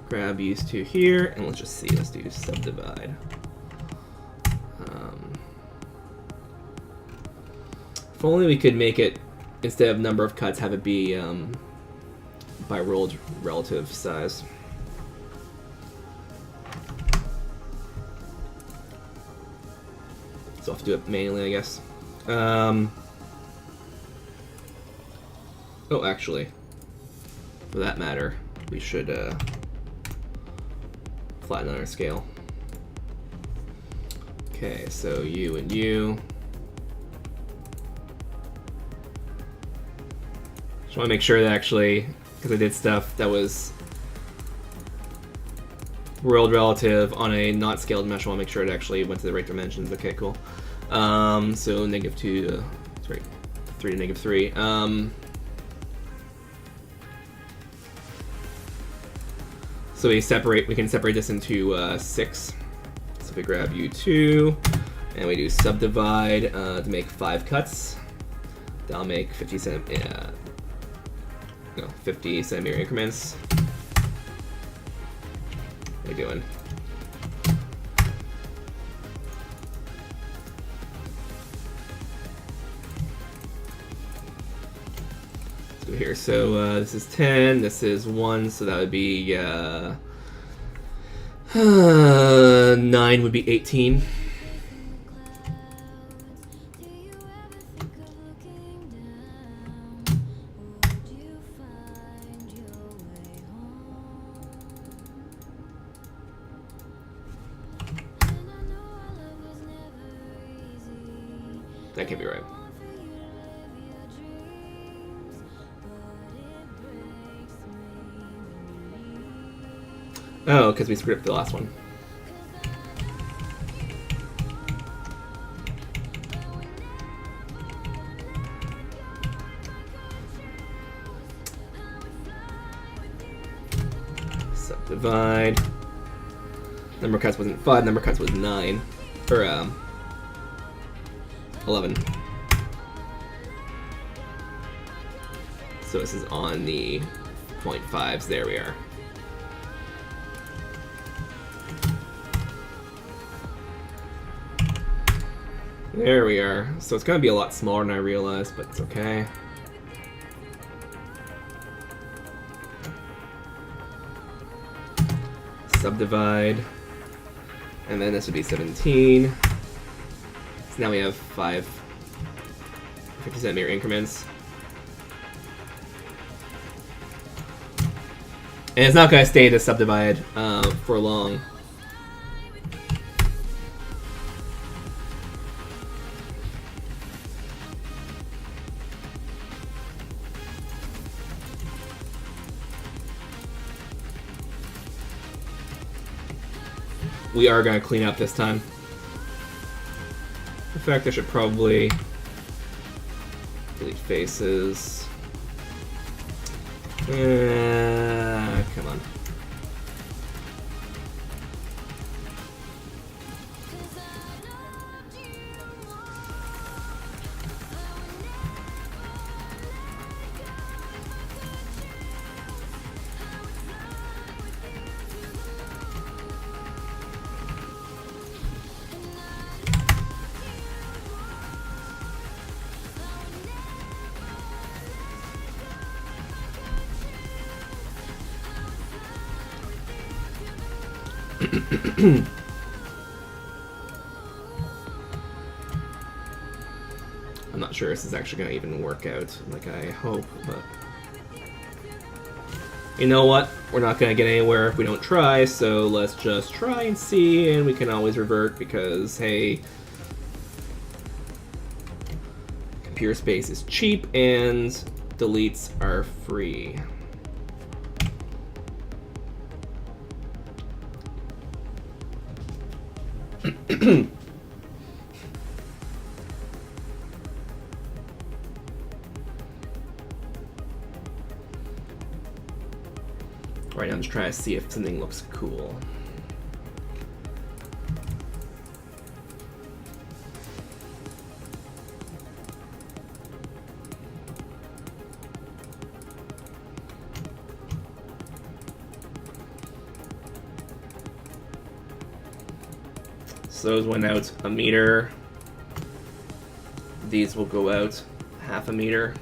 grab these 2 here, and let's just see. Let's do subdivide. If only we could make it, instead of number of cuts, have it be by rolled relative size. So I'll have to do it manually, I guess. Oh, actually, for that matter, we should flatten on our scale. Okay, so you and you. Just want to make sure that actually, because I did stuff that was world relative on a not scaled mesh, I want to make sure it actually went to the right dimensions. Okay, cool. So negative 2, sorry, 3 to negative 3. So we can separate this into 6. So if we grab U2 and we do subdivide to make 5 cuts, that'll make 50 centimeter increments. What are you doing? So here, so this is 10, this is 1, so that would be 9 would be 18. That can't be right. Oh, because we screwed up the last one. Subdivide. Number of cuts wasn't 5, number of cuts was 9. Or, 11. So this is on the 0.5s. There we are. There we are. So it's going to be a lot smaller than I realized, but it's okay. Subdivide. And then this would be 17. So now we have 5 50 centimeter increments. And it's not going to stay to subdivide for long. We are going to clean up this time. In fact, I should probably delete faces. Come on. I'm not sure this is actually going to even work out like I hope, but you know what? We're not going to get anywhere if we don't try, so let's just try and see, and we can always revert because, hey, computer space is cheap and deletes are free. Right now I'm just trying to see if something looks cool. So those went out a meter. These will go out half a meter.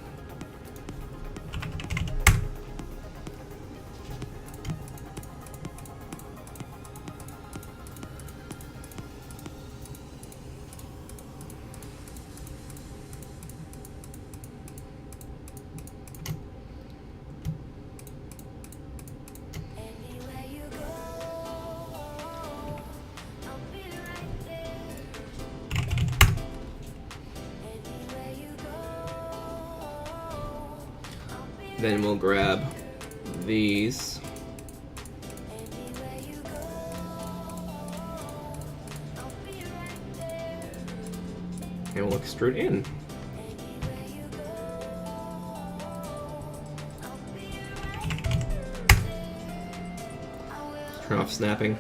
Then we'll grab these. And we'll extrude in. Turn off snapping.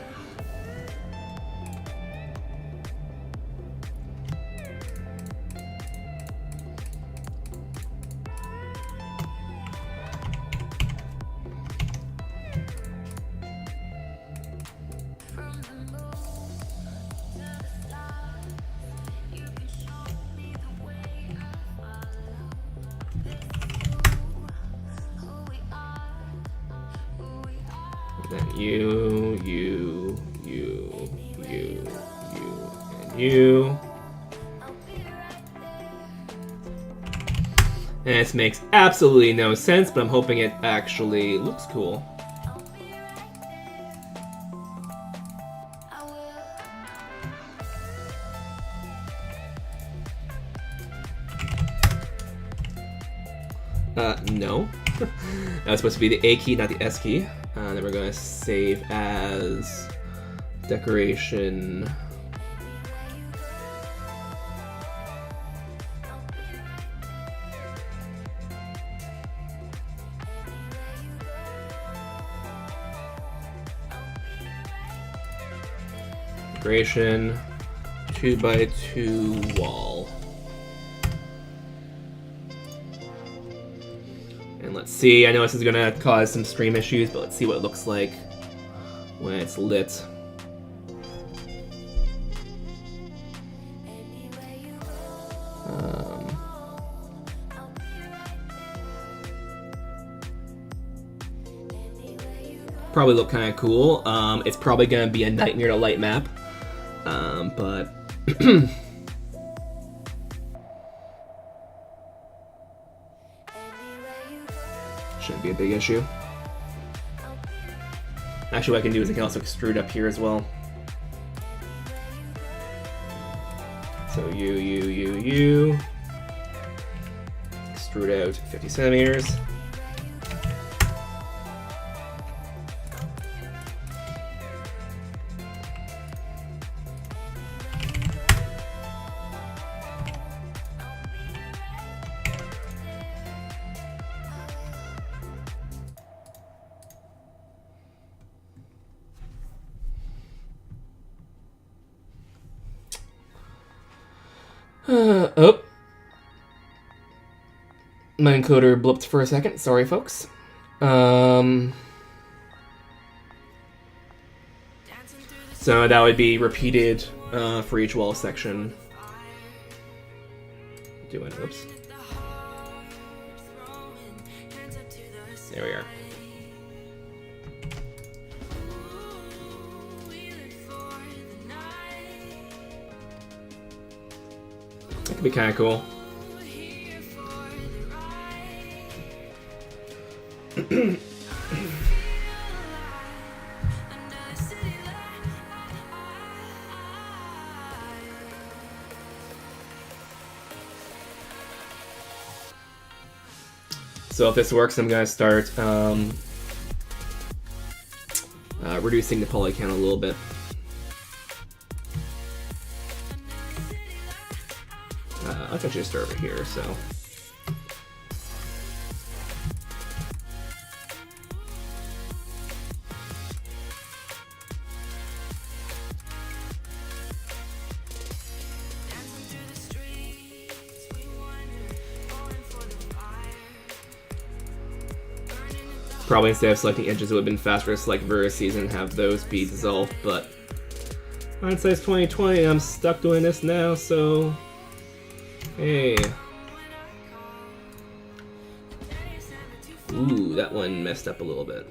Then you, and you. And this makes absolutely no sense, but I'm hoping it actually looks cool. No. That was supposed to be the A key, not the S key. Then we're going to save as decoration. Decoration 2x2 wall. And let's see, I know this is gonna cause some stream issues, but let's see what it looks like when it's lit. Probably look kind of cool. It's probably gonna be a nightmare to light map, but shouldn't be a big issue. Actually, what I can do is I can also extrude up here as well. So you. Extrude out 50 centimeters. Oh. My encoder blipped for a second. Sorry, folks. So that would be repeated for each wall section. Oops. There we are. That could be kind of cool. So if this works, I'm going to start reducing the poly count a little bit. I can just start over here, so. Probably instead of selecting edges, it would have been faster to select vertices and have those be dissolved, but hindsight's 2020, I'm stuck doing this now, so hey. Ooh, that one messed up a little bit.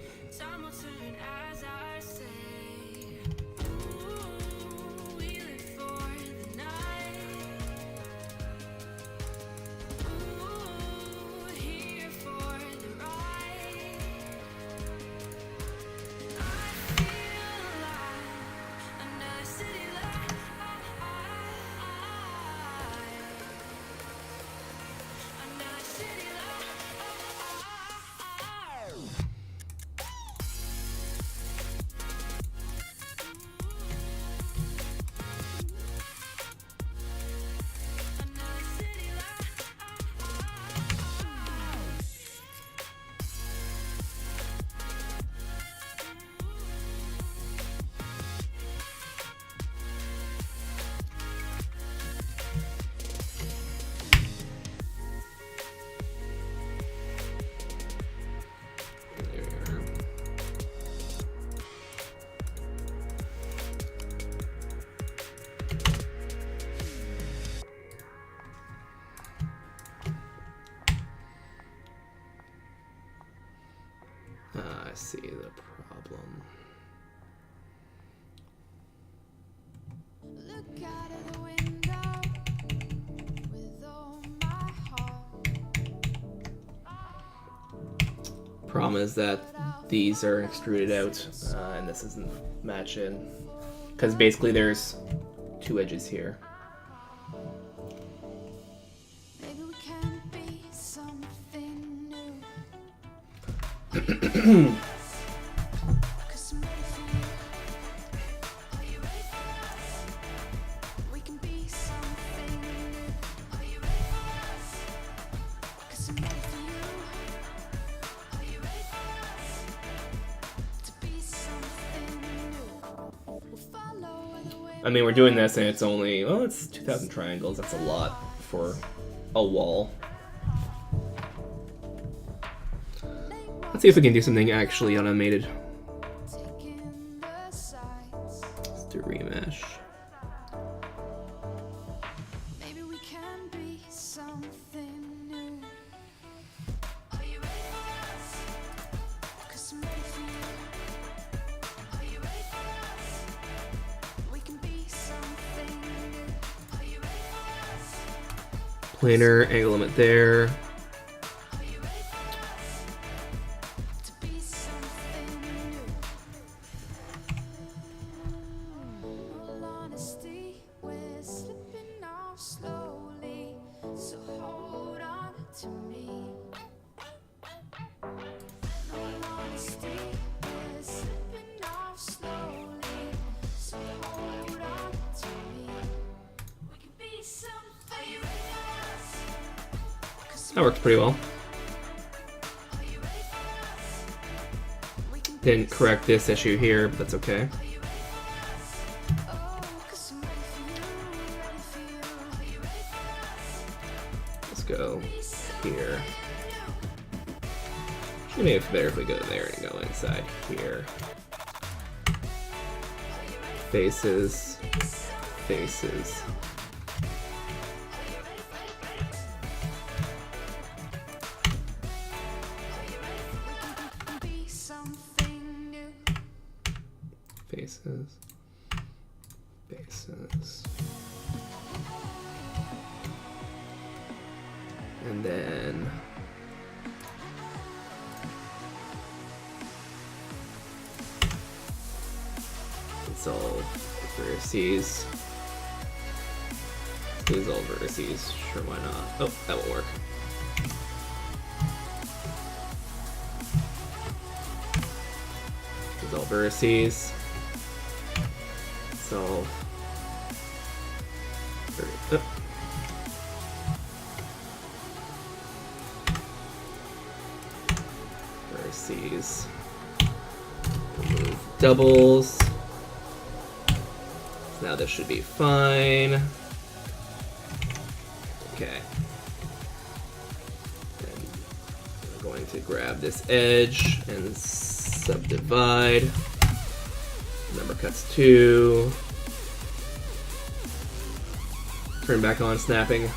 see the problem. Look out of the window with all my heart. Problem is that these are extruded out, and this isn't matching. Because basically there's 2 edges here. Maybe we can be something new. 'Cause I'm ready for you. Are you ready for us? We can be something new. Are you ready for us? 'Cause I'm ready for you. Are you ready for us? To be something new. We'll follow the way. I mean, we're doing this and it's only, well, it's 2,000 triangles. That's a lot for a wall. Let's see if we can do something actually automated. Taking the sights. Let's do remesh. Maybe we can be something new. Are you ready for us? 'Cause I'm ready for you. Are you ready for us? We can be something new. Are you ready for us? Planar, angle limit there. Are you ready for us? To be something new. All honesty, we're slipping off slowly. So hold on to me. All honesty, we're slipping off slowly. So hold on to me. We can be something. Are you ready for us? 'Cause That works pretty well. are you ready for us? We can Didn't correct this issue here, but that's okay. Are you ready for us? Oh, 'cause I'm ready for you, ready for you. Are you ready for us? Let's go Be something here. new. Maybe it's better if we go there and go inside here. Faces, faces. Be something new. Faces. Faces. And then it's all vertices. Use all vertices. Sure, why not? Oh, that won't work. Use all vertices. So vertices. Remove doubles. Now this should be fine. Okay. Then we're going to grab this edge and subdivide. Number cuts 2. Turn back on snapping.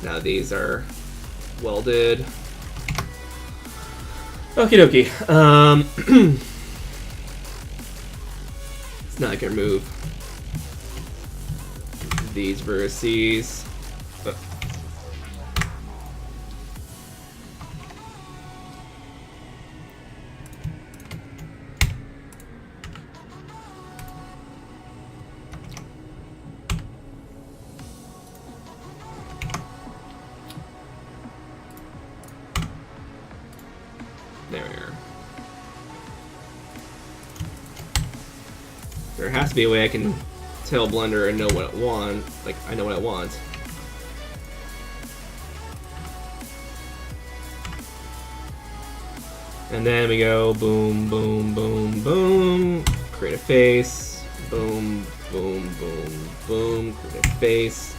Now these are welded. Okie dokie. Now I can remove these vertices. There we are. There has to be a way I can tell Blender and know what I want. Like, I know what I want. And then we go boom, boom, boom, boom. Create a face. Boom, boom, boom, boom. Create a face.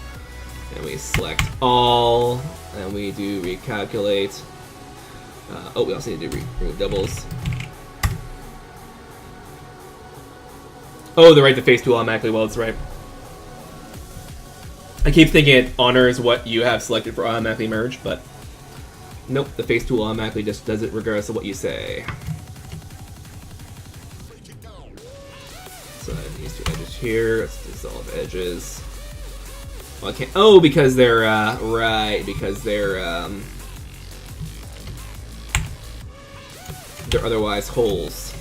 And we select all. and we do recalculate. Oh, we also need to remove doubles. Oh, the right to face tool automatically welds, right. I keep thinking it honors what you have selected for automatically merge, but nope, the face tool automatically just does it regardless of what you say. So these two edges here, let's dissolve edges. Well, I can't. Oh, because they're right, because they're otherwise holes.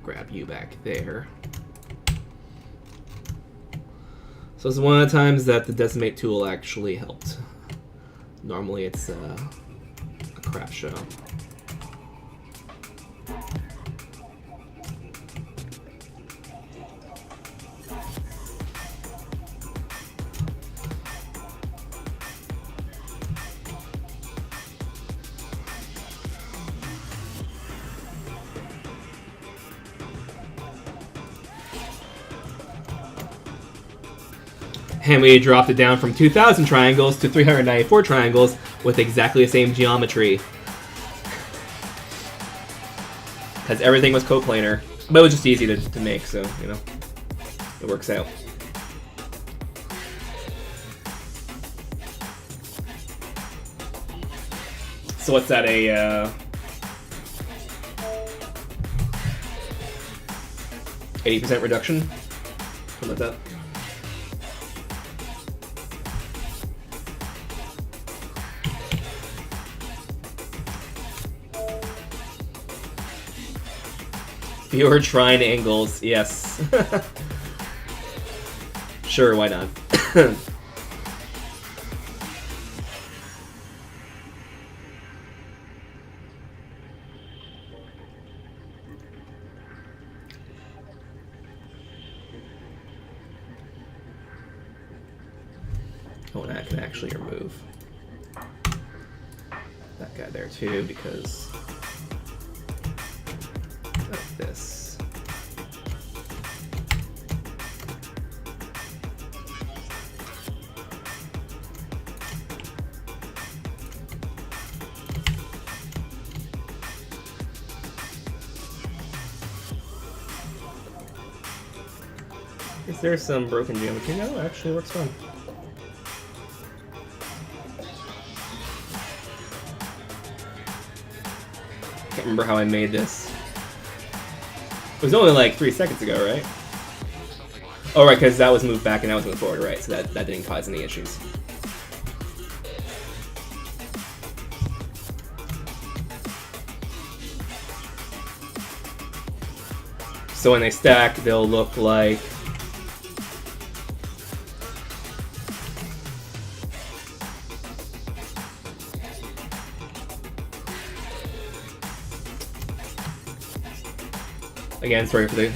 Grab you back there. So it's one of the times that the decimate tool actually helped. Normally it's a crap show. And we dropped it down from 2,000 triangles to 394 triangles with exactly the same geometry. Because everything was coplanar. But it was just easy to make, so, you know, it works out. So what's that, a 80% reduction? Something like that. Fewer triangles, yes. Sure, why not? Oh, and I can actually remove that guy there too, because of this. Is there some broken geometry? No, it actually works fine. Can't remember how I made this. It was only like 3 seconds ago, right? Oh, right, because that was moved back and that was moved forward, right? So that didn't cause any issues. So when they stack, they'll look like again, sorry for the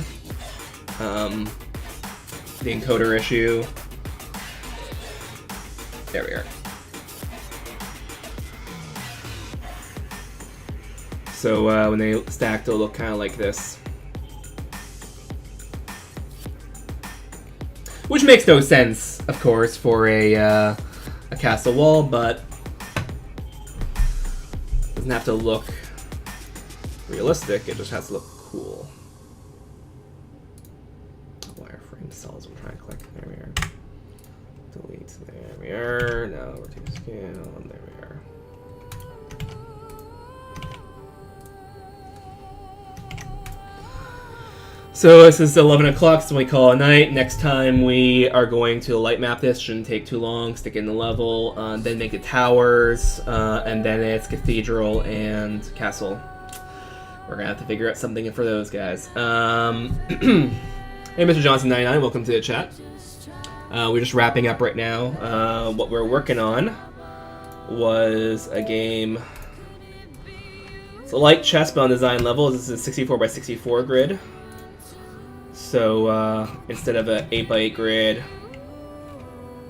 encoder issue. There we are. So when they stack, they'll look kind of like this. Which makes no sense, of course, for a castle wall, but it doesn't have to look realistic, it just has to look cool. Wireframe cells, I'm trying to click. There we are. Delete. There we are. Now rotate scale. And there we are. So this is 11 o'clock, so we call a night. Next time we are going to light map this. Shouldn't take too long. Stick in the level, then make the towers, and then it's cathedral and castle. We're gonna have to figure out something for those guys. Hey, Mr. Johnson99, welcome to the chat. We're just wrapping up right now. What we're working on was a game. It's a light chess, but on design level. This is a 64 by 64 grid. So instead of an 8x8 grid,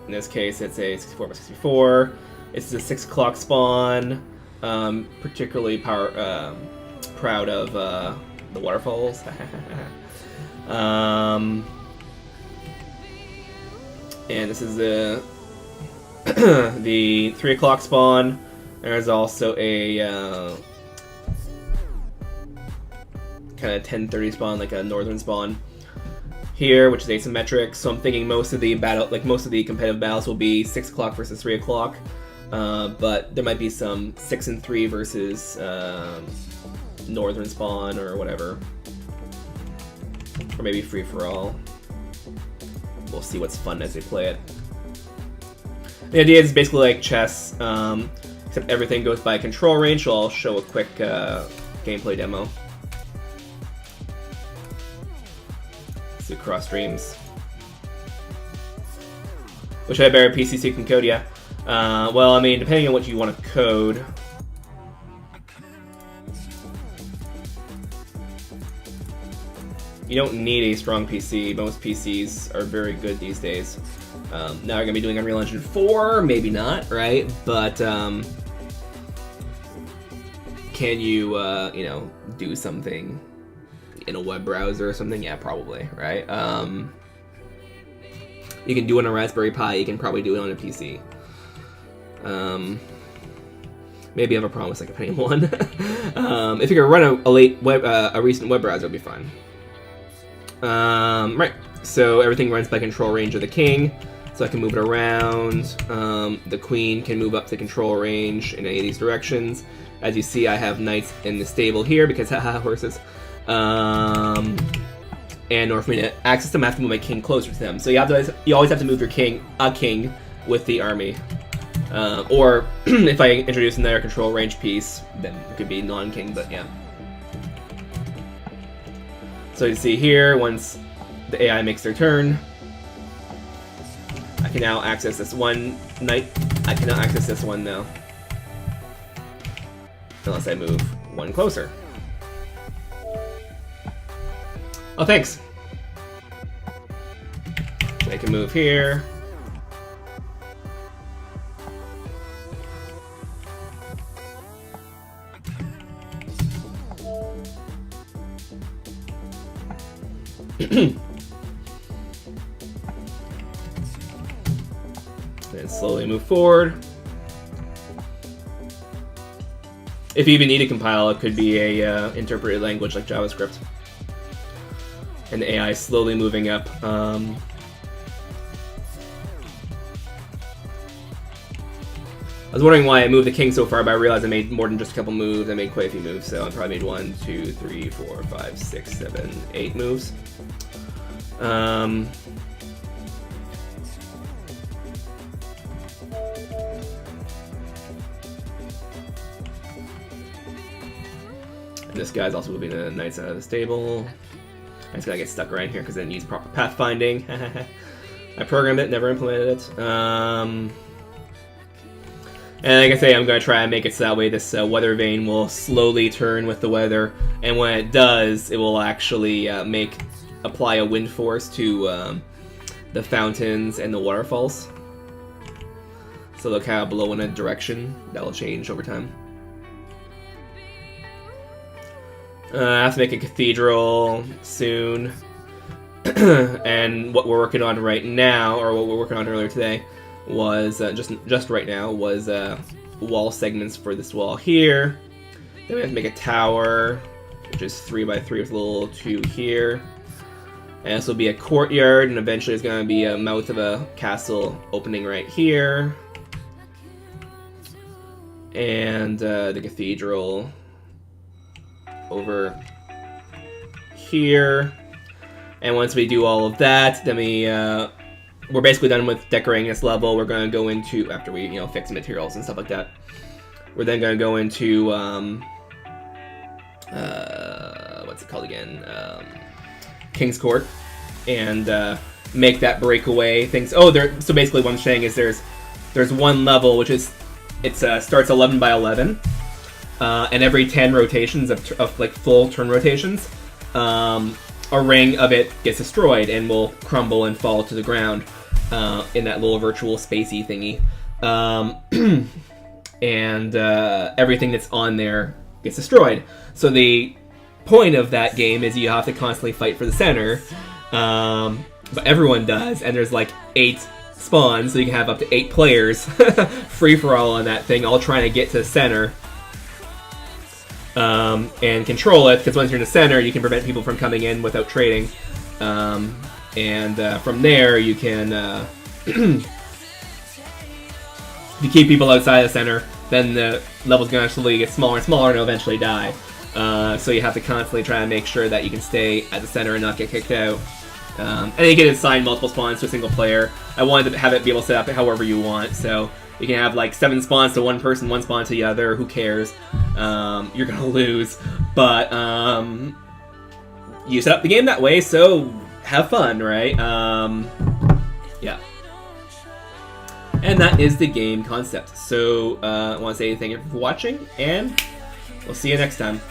in this case it's a 64 by 64. It's a 6 o'clock spawn. Particularly proud of the waterfalls. And this is the the 3 o'clock spawn. There's also a kind of 10:30 spawn, like a northern spawn here, which is asymmetric. So I'm thinking most of the competitive battles will be 6 o'clock versus 3 o'clock, but there might be some 6 and 3 versus northern spawn or whatever, or maybe free for all. We'll see what's fun as they play it. The idea is basically like chess, except everything goes by control range. So I'll show a quick gameplay demo. To cross streams. Wish I had better PC so you can code, yeah. Well, I mean, depending on what you want to code. You don't need a strong PC. Most PCs are very good these days. Now you're going to be doing Unreal Engine 4, maybe not, right? But can you, you know, do something in a web browser or something? Yeah, probably, right? You can do it on a Raspberry Pi, you can probably do it on a PC. Maybe I have a problem with Second Penny 1. If you can run a recent web browser, it'll be fine. Right, so everything runs by control range of the king, so I can move it around. The queen can move up to control range in any of these directions. As you see, I have knights in the stable here because haha, horses. And in order for me to access them, I have to move my king closer to them. So you always have to move your king with the army. Or if I introduce another control range piece, then it could be non-king, but yeah. So you see here, once the AI makes their turn, I can now access this one knight. I cannot access this one now, unless I move one closer. Oh, thanks. So I can move here. Then slowly move forward. If you even need to compile, it could be a interpreted language like JavaScript. And the AI is slowly moving up. I was wondering why I moved the king so far, but I realized I made more than just a couple moves. I made quite a few moves, so I probably made 1, 2, 3, 4, 5, 6, 7, 8 moves. And this guy's also moving the knights out of the stable. I just gotta get stuck around here because it needs proper pathfinding. I programmed it, never implemented it. And like I say, I'm going to try and make it so that way this Weather-vane will slowly turn with the weather, and when it does, it will actually apply a wind force to the fountains and the waterfalls. So they'll kind of blow in a direction that will change over time. I have to make a cathedral soon. And what we're working on right now, or what we're working on earlier today, was just right now was wall segments for this wall here. Then we have to make a tower, which is 3 by 3 with a little 2 here. And this will be a courtyard, and eventually there's going to be a mouth of a castle opening right here. And the cathedral over here. And once we do all of that, then we're basically done with decorating this level. We're going to go into, after we, fix the materials and stuff like that, we're then going to go into, what's it called again? King's Court, and make that breakaway things. Oh, so basically what I'm saying is there's one level, which is, starts 11 by 11, and every 10 rotations of like full turn rotations, a ring of it gets destroyed and will crumble and fall to the ground in that little virtual spacey thingy. And everything that's on there gets destroyed. So the point of that game is you have to constantly fight for the center, but everyone does, and there's like 8 spawns, so you can have up to 8 players free-for-all on that thing, all trying to get to the center. And control it, because once you're in the center, you can prevent people from coming in without trading. And from there, you can, if you keep people outside the center, then the level's going to slowly get smaller and smaller and eventually die. So you have to constantly try to make sure that you can stay at the center and not get kicked out. And you can assign multiple spawns to a single player. I wanted to have it be able to set up however you want, so you can have like 7 spawns to one person, 1 spawn to the other. Who cares? You're gonna lose, but you set up the game that way, so have fun, right? Yeah. And that is the game concept. So I want to say thank you for watching, and we'll see you next time.